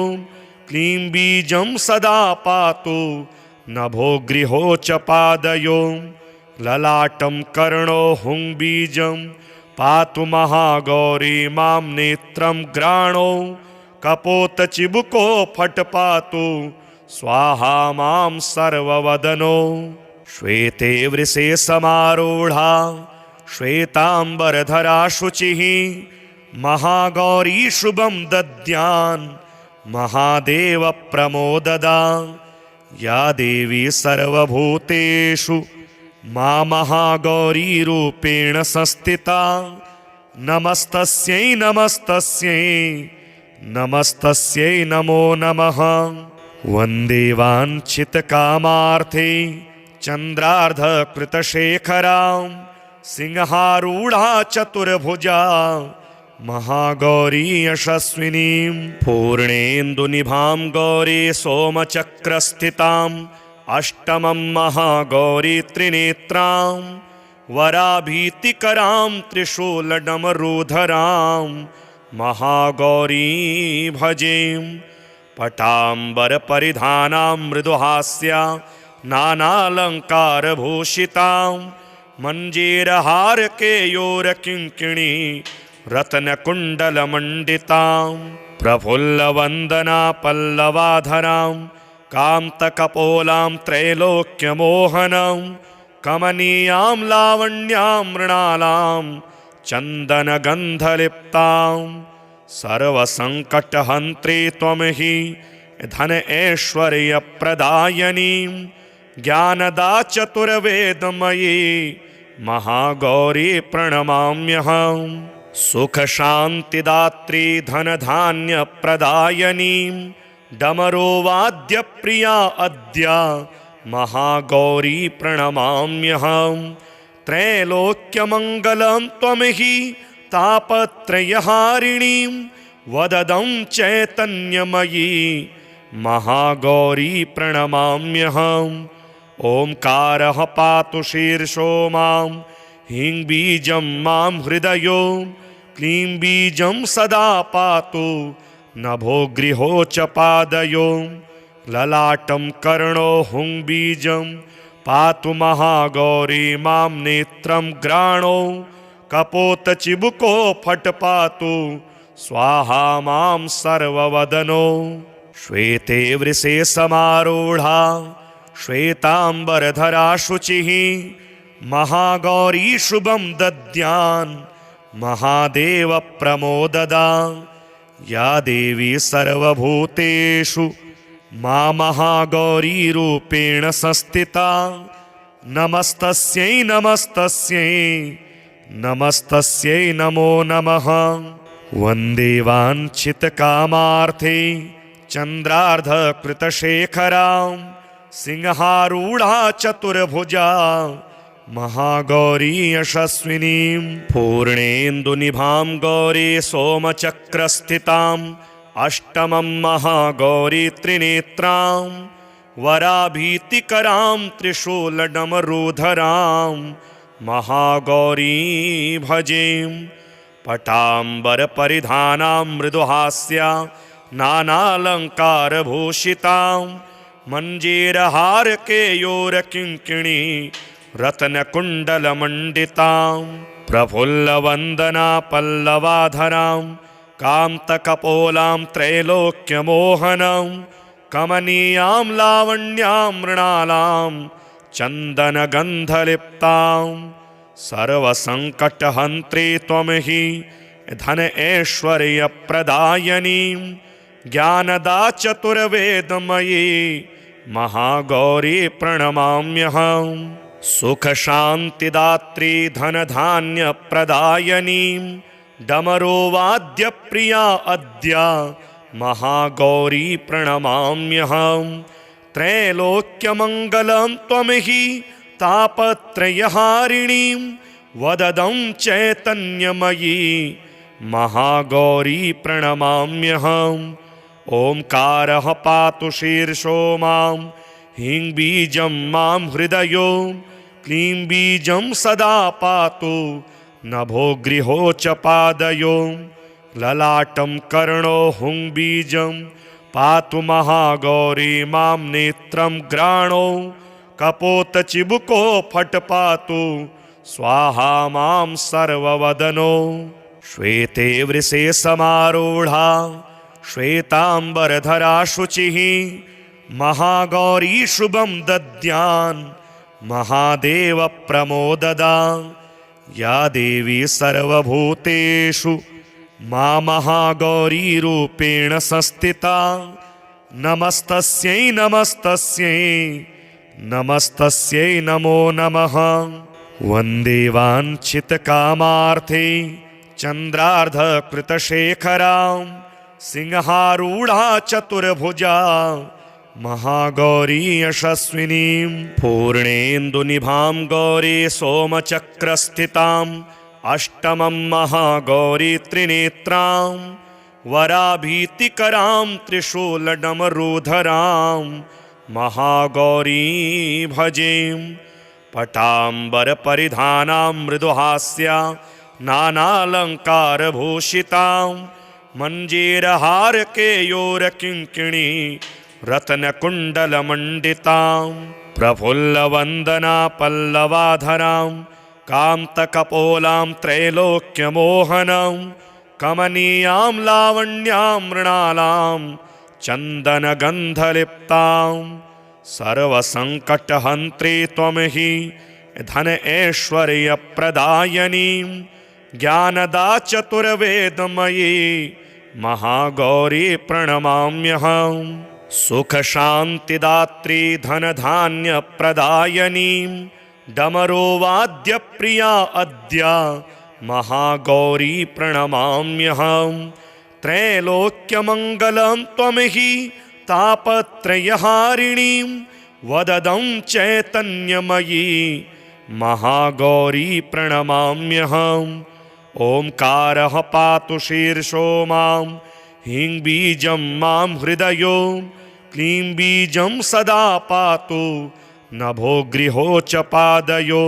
क्लीं बीजं सदा पातु नभो गृहो च पादयो ललाटं कर्णो हुं बीजं पातु महागौरी मां नेत्रं ग्राणो कपोतचिबुको फट् पातु स्वाहा मां सर्ववदनो श्वेते वृषे समारूढा श्वेतांबरधरा शुचिः महागौरी शुभं दद्यान् महादेव प्रमोददा या देवी सर्वभूतेषु मा महागौरी रूपेण संस्थिता नमस्तस्यै नमस्तस्यै नमस्तस्यै नमो नमः वन्दे वाञ्छितकामार्थे चन्द्रार्धकृतशेखरां सिंहारूढा चतुर्भुजा महागौरी यशस्विनीं पूर्णेन्दुनिभां गौरी सोमचक्रस्थिताम् अष्टमं महागौरी त्रिनेत्रां वराभीतिकरां त्रिशूलडमरूधरां महागौरी भजेम। पटाम्बरपरिधानां मृदुहास्या नानालङ्कारभूषितां मञ्जीरहारकेयूरकिङ्किणी रत्नकुण्डलमण्डितां प्रफुल्लवन्दना पल्लवाधरां कान्तकपोलां त्रैलोक्यमोहनं कमनीयां लावण्यां मृणालां चन्दनगन्धलिप्तां सर्वसङ्कटहन्त्री त्वं हि धन ऐश्वर्यप्रदायिनीं ज्ञानदा चतुर्वेदमयी महागौरी प्रणमाम्यहं। सुखशान्तिदात्री धनधान्यप्रदायिनीं डमरुवाद्यप्रिया अद्य महागौरी प्रणमाम्यहं। त्रैलोक्यमङ्गलं त्वं हि तापत्रयहारिणीं वददं चैतन्यमयी महागौरी प्रणमाम्यहम्। ओंकारः पातु शीर्षो मां ह्रीं बीजं मां हृदयो क्लीं बीजं सदा पातु नभो गृहो च पादयो ललाटं कर्णो हुं बीजं पातु महागौरी मां नेत्रं ग्राणो कपोतचिबुको फट् पातु स्वाहा मां सर्ववदनो। श्वेते वृषे समारूढा श्वेतांबरधरा शुचिः महागौरी शुभं दद्यान् महादेव प्रमोददा। या देवी सर्वभूतेषु मा महागौरी रूपेण संस्थिता नमस्तस्यै नमस्तस्यै नमस्तस्यै नमो नमः। वन्दे वाञ्छितकामार्थे चन्द्रार्धकृतशेखरां सिंहारूढा चतुर्भुजा महागौरी यशस्विनीं पूर्णेन्दुनिभां गौरी सोमचक्रस्थिताम् अष्टमं महागौरी त्रिनेत्रां वराभीतिकरां त्रिशूलडमरूधरां महागौरी भजेम। पटाम्बरपरिधानां मृदुहास्या नानालङ्कारभूषितां मञ्जीरहारकेयूरकिङ्किणी रत्नकुण्डलमण्डितां प्रफुल्लवन्दना पल्लवाधरां कान्तकपोलां त्रैलोक्यमोहनं कमनीयां लावण्यां मृणालां चन्दनगन्धलिप्तां सर्वसङ्कटहन्त्री त्वं हि धन ऐश्वर्यप्रदायिनीं ज्ञानदा चतुर्वेदमयी महागौरी प्रणमाम्यहं। सुखशान्तिदात्री धनधान्यप्रदायिनीं डमरुवाद्यप्रिया अद्य महागौरी प्रणमाम्यहं। त्रैलोक्यमङ्गलं त्वं हि तापत्रयहारिणीं वददं चैतन्यमयी महागौरी प्रणमाम्यहम्। ओंकारः पातु शीर्षो मां ह्रीं बीजं मां हृदयो क्लीं बीजं सदा पातु नभो गृहो च पादयो ललाटं कर्णो हुं बीजं पातु महागौरी मां नेत्रं ग्राणो कपोतचिबुको फट् पातु स्वाहा मां सर्ववदनो। श्वेते वृषे समारूढा श्वेतांबरधरा शुचिः महागौरी शुभं दद्यान् महादेव प्रमोददा। या देवी सर्वभूतेषु मा महागौरी रूपेण संस्थिता नमस्तस्यै नमस्तस्यै नमस्तस्यै नमो नमः। वन्दे वाञ्छितकामार्थे चन्द्रार्धकृतशेखरां सिंहारूढा चतुर्भुजा महागौरी यशस्विनीं पूर्णेन्दुनिभां गौरी सोमचक्रस्थिताम् अष्टमं महागौरी त्रिनेत्रां वराभीतिकरां त्रिशूलडमरूधरां महागौरी भजेम। पटाम्बरपरिधानां मृदुहास्या नानालङ्कारभूषितां मञ्जीरहारकेयूरकिङ्किणी रत्नकुण्डलमण्डितां प्रफुल्लवन्दना पल्लवाधरां कान्तकपोलां त्रैलोक्यमोहनं कमनीयां लावण्यां मृणालां चन्दनगन्धलिप्तां सर्वसङ्कटहन्त्री त्वं हि धन ऐश्वर्यप्रदायिनीं ज्ञानदा चतुर्वेदमयी महागौरी प्रणमाम्यहं। सुखशान्तिदात्री धनधान्यप्रदायिनीं डमरुवाद्यप्रिया अद्य महागौरी प्रणमाम्यहं। त्रैलोक्यमङ्गलं त्वं हि तापत्रयहारिणीं वददं चैतन्यमयी महागौरी प्रणमाम्यहम्। ओंकारः पातु शीर्षो मां ह्रीं बीजं मां हृदयो क्लीं बीजं सदा पातु नभो गृहो च पादयो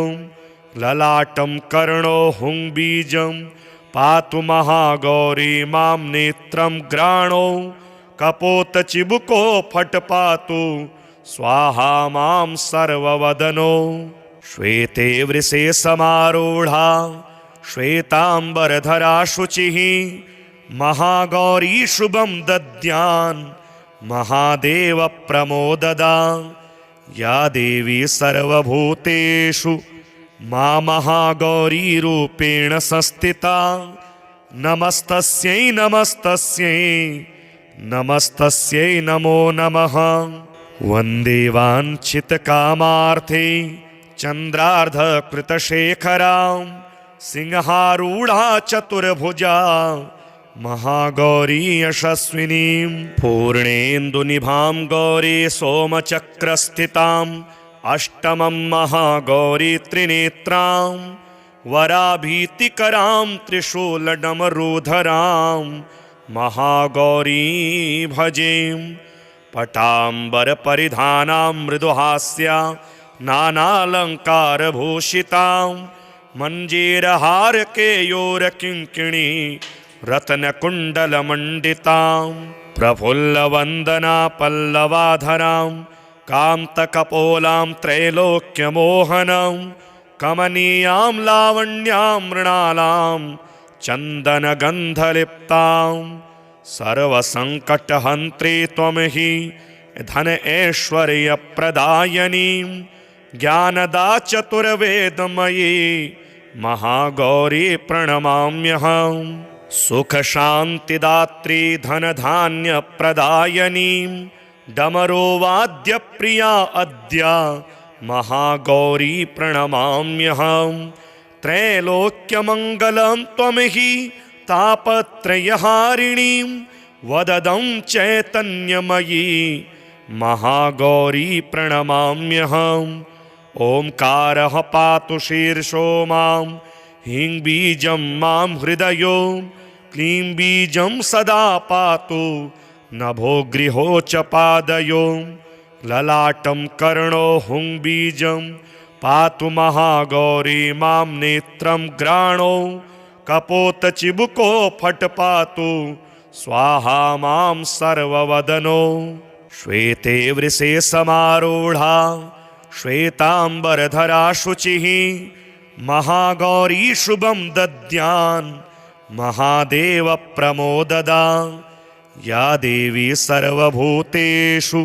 ललाटं कर्णो हुं बीजं पातु महागौरी मां नेत्रं ग्राणो कपोतचिबुको फट् पातु स्वाहा मां सर्ववदनो। श्वेते वृषे समारूढा श्वेतांबरधरा शुचिः महागौरी शुभं दद्यान् महादेव प्रमोददा। या देवी सर्वभूतेषु मा महागौरी रूपेण संस्थिता नमस्तस्यै नमस्तस्यै नमस्तस्यै नमो नमः। वन्दे वाञ्छितकामार्थे चन्द्रार्धकृतशेखरां सिंहारूढा चतुर्भुजा महागौरी यशस्विनीं पूर्णेन्दुनिभां गौरी सोमचक्रस्थितां अष्टमं महागौरी त्रिनेत्रां वराभीतिकरां त्रिशूलडमरुधरां महागौरी भजेम। पटाम्बरपरिधानां मृदुहास्या नानालङ्कारभूषितां मञ्जीरहारकेयूरकिङ्किणी रत्नकुण्डलमण्डितां प्रफुल्लवन्दना पल्लवाधरां कान्तकपोलां त्रैलोक्यमोहनं कमनीयां लावण्यां मृणालां चन्दनगन्धलिप्तां सर्वसङ्कटहन्त्री त्वं हि धन ऐश्वर्यप्रदायिनीं ज्ञानदा चतुर्वेदमयी महागौरी प्रणमाम्यहं। सुखशान्तिदात्री धनधान्यप्रदायिनीं डमरुवाद्यप्रिया अद्य महागौरी प्रणमाम्यहं। त्रैलोक्यमङ्गलं त्वं हि तापत्रयहारिणीं वददं चैतन्यमयी महागौरी प्रणमाम्यहम्। ओंकारः पातु शीर्षो मां ह्रीं बीजं मां हृदयो क्लीं बीजं सदा पातु नभो गृहो च पादयो ललाटं कर्णो हुं बीजं पातु महागौरी मां नेत्रं ग्राणो कपोतचिबुको फट् पातु स्वाहा मां सर्ववदनो। श्वेते वृषे समारूढा श्वेतांबरधरा शुचिः महागौरी शुभं दद्यान् महादेव प्रमोददा। या देवी सर्वभूतेषु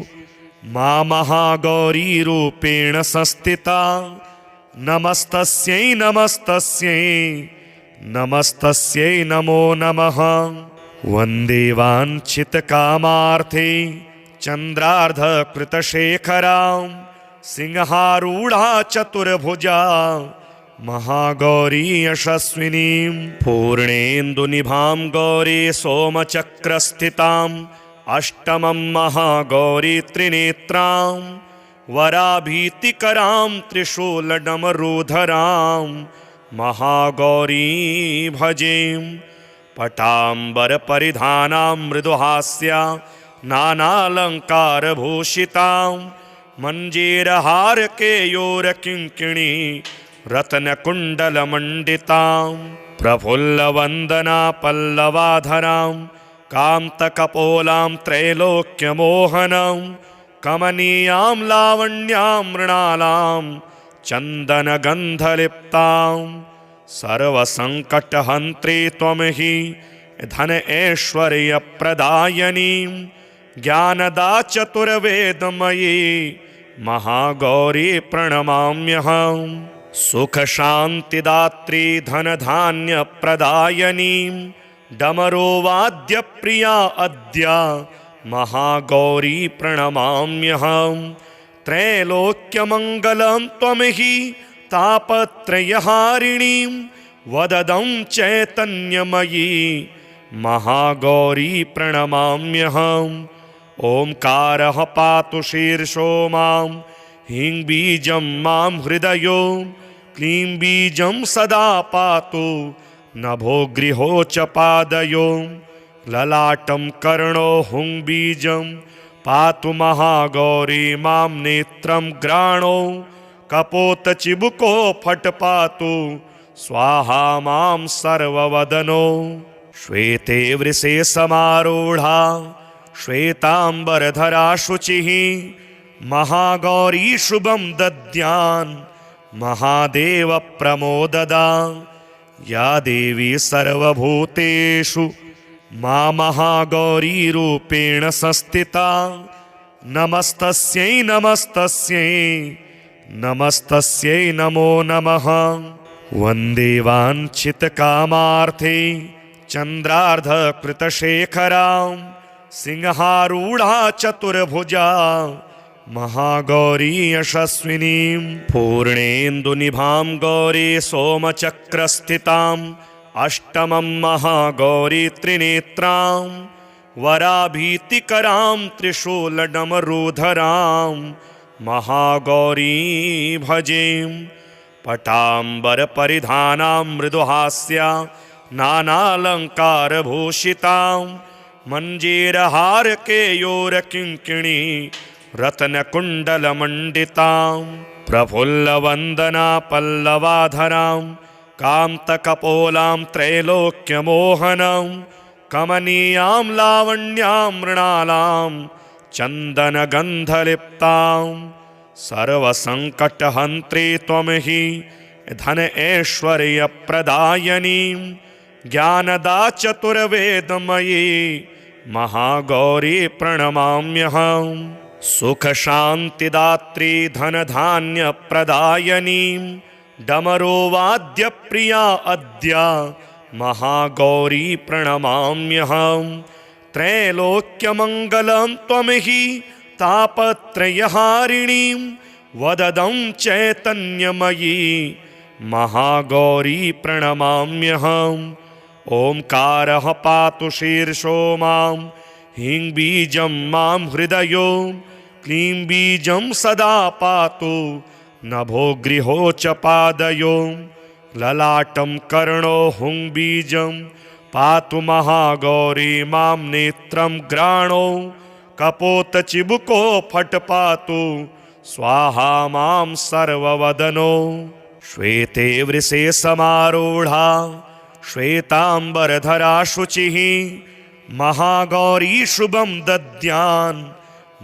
मा महागौरी रूपेण संस्थिता नमस्तस्यै नमस्तस्यै नमस्तस्यै नमो नमः। वन्दे वाञ्छितकामार्थे चन्द्रार्धकृतशेखरां सिंहारूढा चतुर्भुजा महागौरी यशस्विनीं पूर्णेन्दुनिभां गौरी सोमचक्रस्थितां अष्टमं महागौरी त्रिनेत्रां वराभीतिकरां त्रिशूलडमरुधरां महागौरी भजेम। पटाम्बरपरिधानां मृदुहास्या नानालङ्कारभूषितां मञ्जीरहार केयूरकिङ्किणी रत्नकुण्डलमण्डितां प्रफुल्लवन्दना पल्लवाधरां कान्तकपोलां त्रैलोक्यमोहनं कमनीयां लावण्यां मृणालां चन्दनगन्धलिप्तां सर्वसङ्कटहन्त्री त्वं हि धन ऐश्वर्यप्रदायिनीं ज्ञानदा चतुर्वेदमयी महागौरी प्रणमाम्यहम् सुखशान्तिदात्री धनधान्यप्रदायिनीं डमरुवाद्यप्रिया अद्य महागौरी प्रणमाम्यहम् त्रैलोक्यमङ्गलं त्वं हि तापत्रयहारिणीं वददं चैतन्यमयी महागौरी प्रणमाम्यहम् ओंकारः पातु शीर्षो मां ह्रीं बीजं मां हृदयो क्लीं बीजं सदा पातु नभो गृहो च पादयो ललाटं कर्णो हुं बीजं पातु महागौरी मां नेत्रं ग्राणो कपोतचिबुको फट् पातु स्वाहा मां सर्ववदनो श्वेते वृषे समारूढा श्वेतांबरधरा शुचिः महागौरी शुभं दद्यान् महादेव प्रमोददा या देवी सर्वभूतेषु मा महागौरी रूपेण संस्थिता नमस्तस्यै नमस्तस्यै नमस्तस्यै नमो नमः वन्दे वाञ्छितकामार्थे चन्द्रार्धकृतशेखरां सिंहारूढ़ा चतुर्भुजा महागौरी यशस्विनीं पूर्णेन्दुनिभां गौरी सोमचक्रस्थिताम् अष्टमं महागौरी त्रिनेत्रां वराभीतिकरां त्रिशूलडमरूधरां महागौरी भजेम पटाम्बरपरिधानां मृदुहास्या नानालङ्कारभूषितां मञ्जीरहार केयूरकिङ्किणी रत्नकुण्डलमण्डितां प्रफुल्लवन्दना पल्लवाधरां कान्तकपोलां त्रैलोक्यमोहनं कमनीयां लावण्यां मृणालां चन्दनगन्धलिप्तां सर्वसङ्कटहन्त्री त्वं हि धन ऐश्वर्यप्रदायिनीं ज्ञानदा चतुर्वेदमयी महागौरी प्रणमाम्यहम् सुखशान्तिदात्री धनधान्यप्रदायिनीं डमरुवाद्यप्रिया अद्य महागौरी प्रणमाम्यहम् त्रैलोक्यमङ्गलं त्वं हि तापत्रयहारिणीं वददं चैतन्यमयी महागौरी प्रणमाम्यहम् ओंकारः पातु शीर्षो मां ह्रीं बीजं मां हृदयो क्लीं बीजं सदा पातु नभो गृहो च पादयो ललाटं कर्णो हुं बीजं पातु महागौरी मां नेत्रं ग्राणो कपोतचिबुको फट् पातु स्वाहा मां सर्ववदनो श्वेते वृषे समारूढा श्वेतांबरधरा शुचिः महागौरी शुभं दद्यान्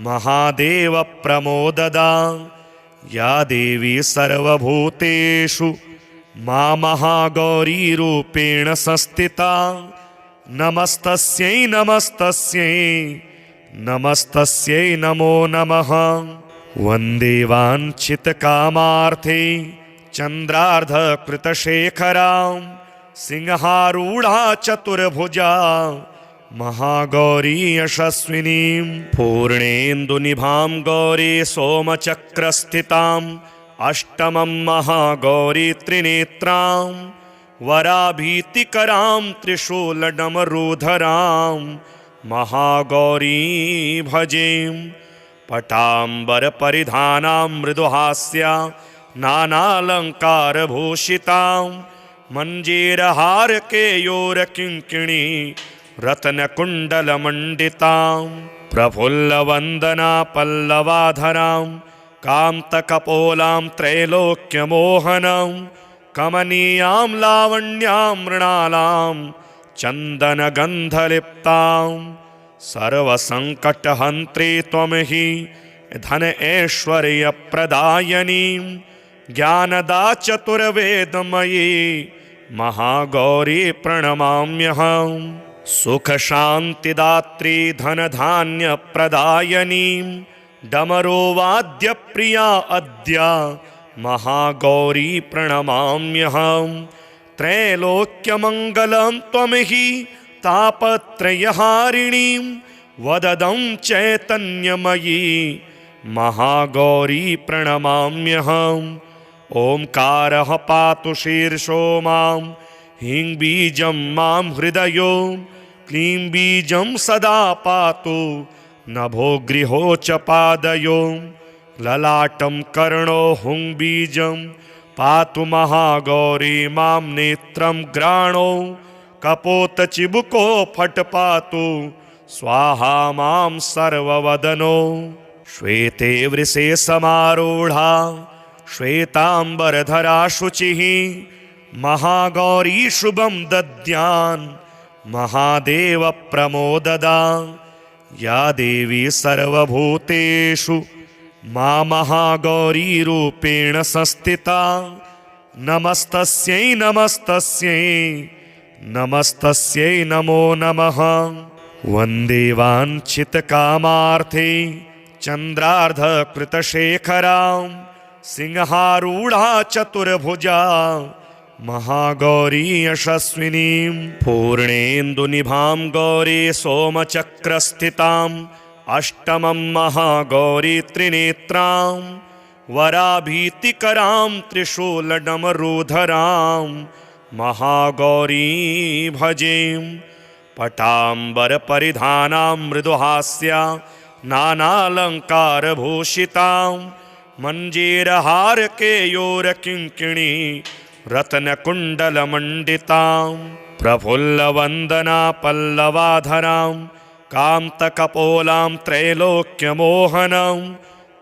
महादेव प्रमोददा या देवी सर्वभूतेषु मा महागौरी रूपेण संस्थिता नमस्तस्यै नमस्तस्यै नमस्तस्यै नमो नमः वन्दे वाञ्छितकामार्थे चन्द्रार्धकृतशेखरां सिंहारूढ़ा चतुर्भुजा महागौरी यशस्विनीं पूर्णेन्दुनिभां गौरी सोमचक्रस्थिताम् अष्टमं महागौरी त्रिनेत्रां वराभीतिकरां त्रिशूलडमरूधरां महागौरी भजेम पटाम्बरपरिधानां मृदुहास्या नानालङ्कारभूषितां मञ्जीरहार केयूरकिङ्किणी रत्नकुण्डलमण्डितां प्रफुल्लवन्दना पल्लवाधरां कान्तकपोलां त्रैलोक्यमोहनं कमनीयां लावण्यां मृणालां चन्दनगन्धलिप्तां सर्वसङ्कटहन्त्री त्वं हि धन ऐश्वर्यप्रदायिनीं ज्ञानदा चतुर्वेदमयी महागौरी प्रणमाम्यहं सुखशान्तिदात्री धनधान्यप्रदायिनीं डमरुवाद्यप्रिया अद्य महागौरी प्रणमाम्यहं त्रैलोक्यमङ्गलं त्वं हि तापत्रयहारिणीं वददं चैतन्यमयी महागौरी प्रणमाम्यहम् ओंकारः पातु शीर्षो मां ह्रीं बीजं मां हृदयो क्लीं बीजं सदा पातु नभो गृहो च पादयो ललाटं कर्णो हुं बीजं पातु महागौरी मां नेत्रं ग्राणो कपोतचिबुको फट् पातु स्वाहा मां सर्ववदनो श्वेते वृषे समारूढा श्वेतांबरधरा शुचिः महागौरी शुभं दद्यान् महादेव प्रमोददा या देवी सर्वभूतेषु मा महागौरी रूपेण संस्थिता नमस्तस्यै नमस्तस्यै नमस्तस्यै नमो नमः वन्दे वाञ्छितकामार्थे चन्द्रार्धकृतशेखरां सिंहारूढा चतुर्भुजा महागौरी यशस्विनीं पूर्णेन्दुनिभां गौरी सोमचक्रस्थिताम् अष्टमं महागौरी त्रिनेत्रां वराभीतिकरां त्रिशूलडमरूधरां महागौरी भजें पटाम्बरपरिधानां मृदुहास्या नानालङ्कारभूषितां मञ्जीरहारकेयूरकिङ्किणी रत्नकुण्डलमण्डितां प्रफुल्लवन्दना पल्लवाधरां कान्तकपोलां त्रैलोक्यमोहनं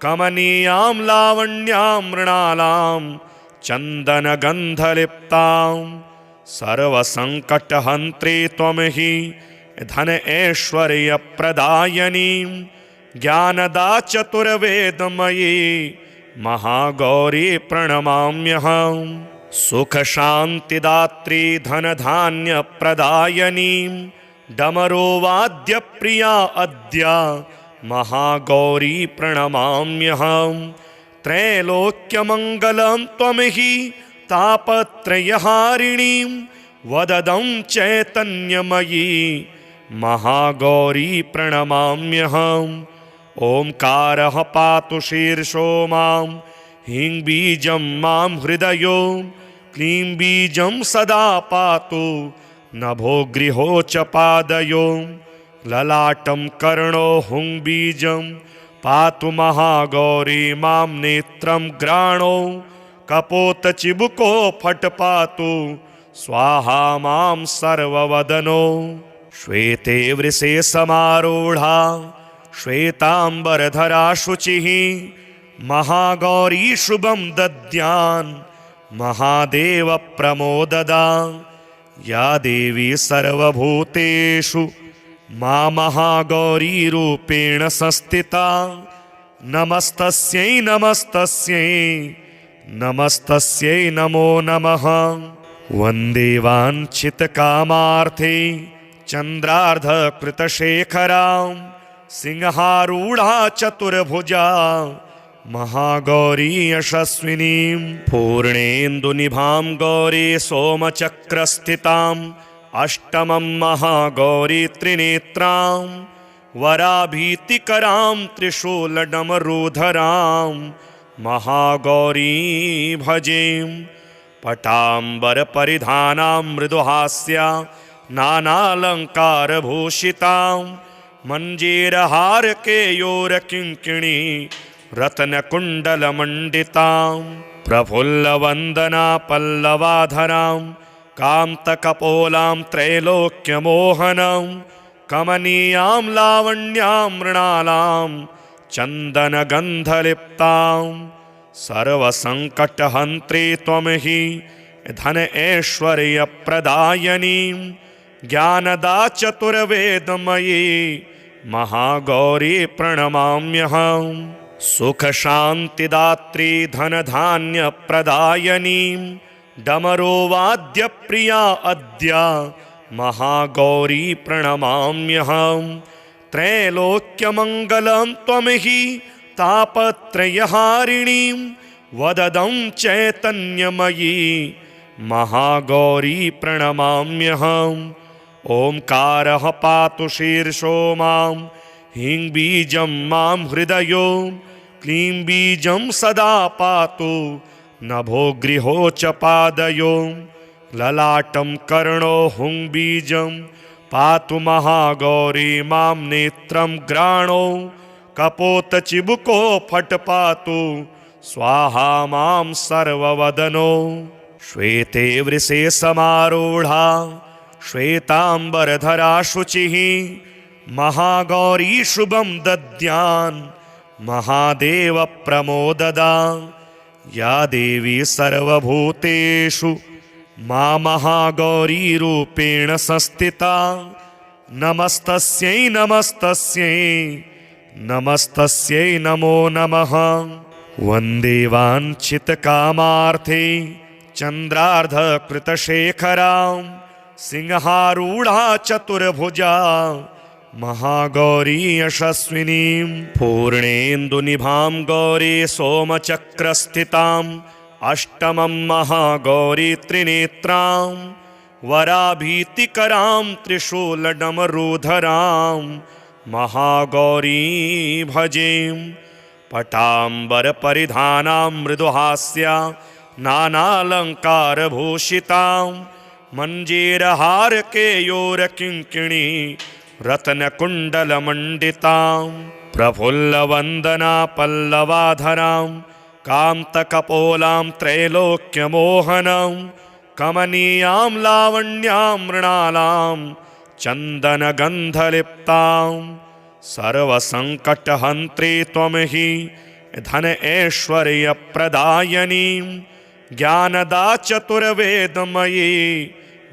कमनीयां लावण्यां मृणालां चन्दनगन्धलिप्तां सर्वसङ्कटहन्त्री त्वं हि धन ऐश्वर्यप्रदायिनीं ज्ञानदा चतुर्वेदमयी महागौरी प्रणमाम्यहं सुखशान्तिदात्री धनधान्यप्रदायिनीं डमरुवाद्यप्रिया अद्य महागौरी प्रणमाम्यहं त्रैलोक्यमङ्गलं त्वं हि तापत्रयहारिणीं वददं चैतन्यमयी महागौरी प्रणमाम्यहम् ओंकारः पातु शीर्षो मां ह्रीं बीजं मां हृदयो क्लीं बीजं सदा पातु नभो गृहो च पादयो ललाटं कर्णो हुं बीजं पातु महागौरी मां नेत्रं ग्राणो कपोतचिबुको फट् पातु स्वाहा मां सर्ववदनो श्वेते वृषे समारूढा श्वेतांबरधरा शुचिः महागौरी शुभं दद्यान् महादेव प्रमोददा या देवी सर्वभूतेषु मा महागौरी रूपेण संस्थिता नमस्तस्यै नमस्तस्यै नमस्तस्यै नमो नमः वन्दे वाञ्छितकामार्थे चन्द्रार्धकृतशेखरां सिंहारूढा चतुर्भुजा महागौरी यशस्विनीं पूर्णेन्दुनिभां गौरी सोमचक्रस्थिताम् अष्टमं महागौरी त्रिनेत्रां वराभीतिकरां त्रिशूलडमरूधरां महागौरी भजें पटाम्बरपरिधानां मृदुहास्या नानालङ्कारभूषितां मञ्जीरहारकेयूरकिङ्किणी रत्नकुण्डलमण्डितां प्रफुल्लवन्दना पल्लवाधरां कान्तकपोलां त्रैलोक्यमोहनं कमनीयां लावण्यां मृणालां चन्दनगन्धलिप्तां सर्वसङ्कटहन्त्री त्वं हि धन ऐश्वर्यप्रदायिनीं ज्ञानदा चतुर्वेदमयी महागौरी प्रणमाम्यहम् सुखशान्तिदात्री धनधान्यप्रदायिनीं डमरुवाद्यप्रिया अद्य महागौरी प्रणमाम्यहम् त्रैलोक्यमङ्गलं त्वं हि तापत्रयहारिणीं वददं चैतन्यमयी महागौरी प्रणमाम्यहम् ओंकारः पातु शीर्षो मां ह्रीं बीजं मां हृदयो क्लीं बीजं सदा पातु नभो गृहो च पादयो ललाटं कर्णो हुं बीजं पातु महागौरी मां नेत्रं ग्राणो कपोतचिबुको फट् पातु स्वाहा मां सर्ववदनो श्वेते वृषे समारूढा श्वेतांबरधरा शुचिः महागौरी शुभं दद्यान् महादेव प्रमोददा या देवी सर्वभूतेषु मा महागौरी रूपेण संस्थिता नमस्तस्यै नमस्तस्यै नमस्तस्यै नमो नमः वन्दे वाञ्छितकामार्थे चन्द्रार्धकृतशेखरां सिंहारूढा चतुर्भुजा महागौरी यशस्विनीं पूर्णेन्दुनिभां गौरी सोमचक्रस्थिताम् अष्टमं महागौरी त्रिनेत्रां वराभीतिकरां त्रिशूलडमरुधरां महागौरी भजें पटाम्बरपरिधानां मृदुहास्या नानालङ्कारभूषितां मञ्जीरहारकेयूरकिङ्किणी रत्नकुण्डलमण्डितां प्रफुल्लवन्दना पल्लवाधरां कान्तकपोलां त्रैलोक्यमोहनं कमनीयां लावण्यां मृणालां चन्दनगन्धलिप्तां सर्वसङ्कटहन्त्री त्वं हि धन ऐश्वर्यप्रदायिनीं ज्ञानदा चतुर्वेदमयी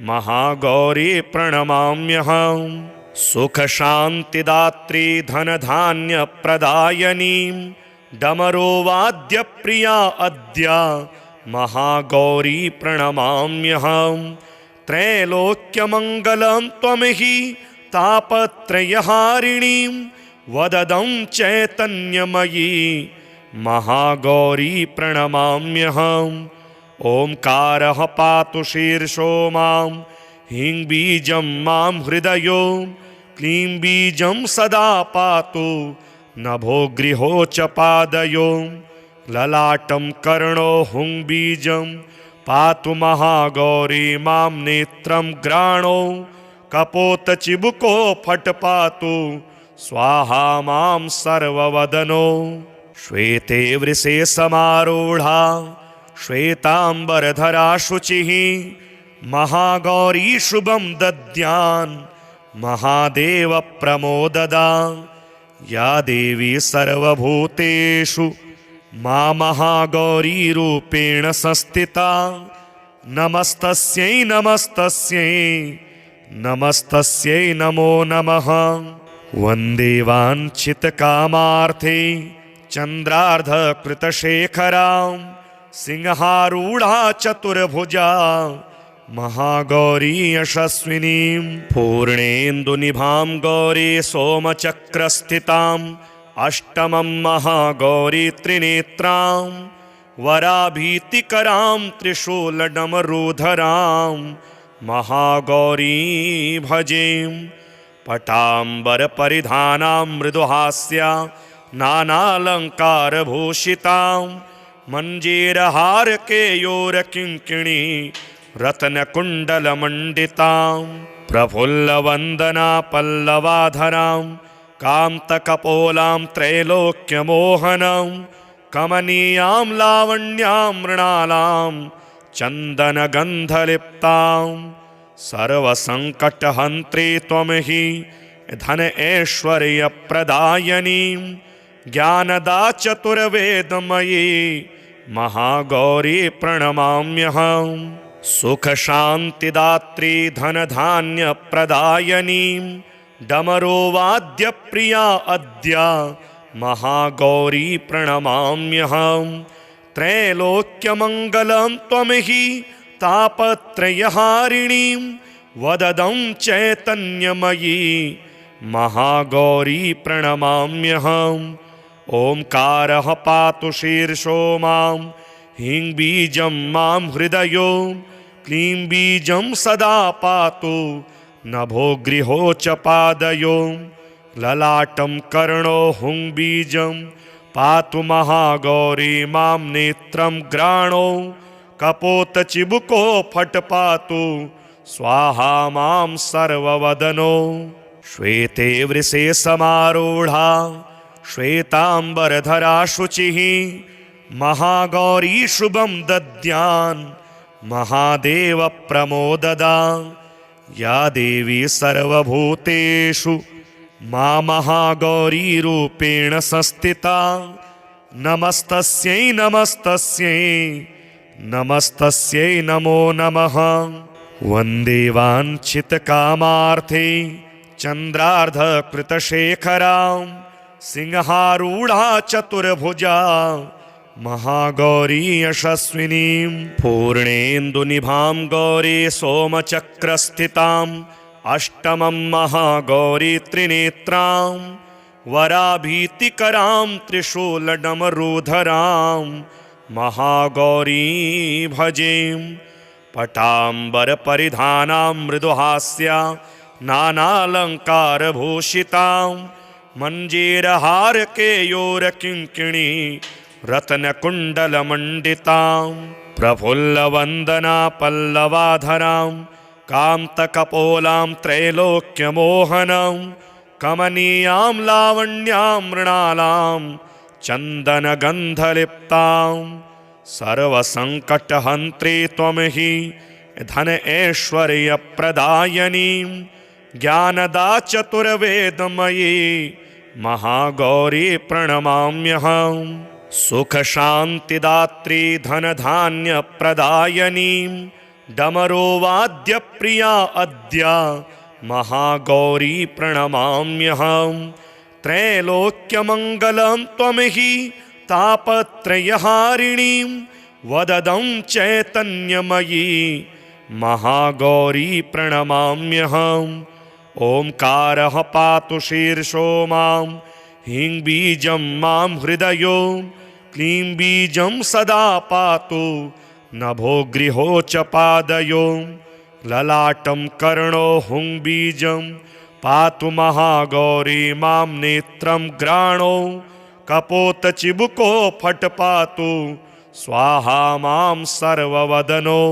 महागौरी प्रणमाम्यहम् सुखशान्तिदात्री धनधान्यप्रदायिनीं डमरुवाद्यप्रिया अद्य महागौरी प्रणमाम्यहम् त्रैलोक्यमङ्गलं त्वं हि तापत्रयहारिणीं वददं चैतन्यमयी महागौरी प्रणमाम्यहम् ओंकारः पातु शीर्षो मां ह्रीं बीजं मां हृदयो क्लीं बीजं सदा पातु नभो गृहो च पादयो ललाटं कर्णो हुं बीजं पातु महागौरी मां नेत्रं ग्राणो कपोतचिबुको फट् पातु स्वाहा मां सर्ववदनो श्वेते वृषे समारूढा श्वेतांबरधरा शुचिः महागौरी शुभं दद्यान् महादेव प्रमोददा या देवी सर्वभूतेषु मा महागौरी रूपेण संस्थिता नमस्तस्यै नमस्तस्यै नमस्तस्यै नमो नमः वन्दे वाञ्छितकामार्थे चन्द्रार्धकृतशेखरां सिंहारूढा चतुर्भुजा महागौरी यशस्विनीं पूर्णेन्दुनिभां गौरी सोमचक्रस्थिताम् अष्टमं महागौरी त्रिनेत्रां वराभीतिकरां त्रिशूलडमरुधरां महागौरी भजें पटाम्बरपरिधानां मृदुहास्या नानालङ्कारभूषितां मञ्जीरहारकेयूरकिङ्किणी रत्नकुण्डलमण्डितां प्रफुल्लवन्दना पल्लवाधरां कान्तकपोलां त्रैलोक्यमोहनं कमनीयां लावण्यां मृणालां चन्दनगन्धलिप्तां सर्वसङ्कटहन्त्री त्वं हि धन ऐश्वर्यप्रदायिनीं ज्ञानदा चतुर्वेदमयी महागौरी प्रणमाम्यहम् सुखशान्तिदात्री धनधान्यप्रदायिनीं डमरुवाद्यप्रिया अद्य महागौरी प्रणमाम्यहम् त्रैलोक्यमङ्गलं त्वमहि तापत्रयहारिणीं वददं चैतन्यमयी महागौरी प्रणमाम्यहम् ओंकारः पातु शीर्षो मां ह्रीं बीजं मां हृदयो क्लीं बीजं सदा पातु नभो गृहो च पादयो ललाटं कर्णो हुं बीजं पातु महागौरी मां नेत्रं ग्राणो कपोतचिबुको फट् पातु स्वाहा मां सर्ववदनो श्वेते वृषे समारूढा श्वेतांबरधरा शुचिः महागौरी शुभं दद्यान् महादेव प्रमोददा या देवी सर्वभूतेषु मा महागौरी रूपेण संस्थिता नमस्तस्यै नमस्तस्यै नमस्तस्यै नमो नमः वन्दे वाञ्छितकामार्थे चन्द्रार्धकृतशेखरां सिंहारूढ़ा चतुर्भुजा महागौरी यशस्विनीं पूर्णेन्दुनिभां गौरी सोमचक्रस्थिताम् अष्टमं महागौरी त्रिनेत्रां वराभीतिकरां त्रिशूलडमरूधरां महागौरी भजें पटाम्बरपरिधानां मृदुहास्या नानालङ्कारभूषितां मञ्जीरहारकेयोरकिङ्किणी रत्नकुण्डलमण्डितां प्रफुल्लवन्दना पल्लवाधरां कान्तकपोलां त्रैलोक्यमोहनं कमनीयां लावण्यां मृणालां चन्दनगन्धलिप्तां सर्वसङ्कटहन्त्री त्वमहि धन ऐश्वर्यप्रदायिनीं ज्ञानदा चतुर्वेदमयी महागौरी प्रणमाम्यहम् सुखशान्तिदात्री धनधान्यप्रदायिनीं डमरुवाद्यप्रिया अद्य महागौरी प्रणमाम्यहम् त्रैलोक्यमङ्गलं त्वमहि तापत्रयहारिणीं वददं चैतन्यमयी महागौरी प्रणमाम्यहम् ओंकारः पातु शीर्षो मां ह्रीं बीजं मां हृदयो क्लीं बीजं सदा पातु नभो गृहो च पादयो ललाटं कर्णो हुं बीजं पातु महागौरी मां नेत्रं ग्राणो कपोतचिबुको फट् पातु स्वाहा मां सर्ववदनो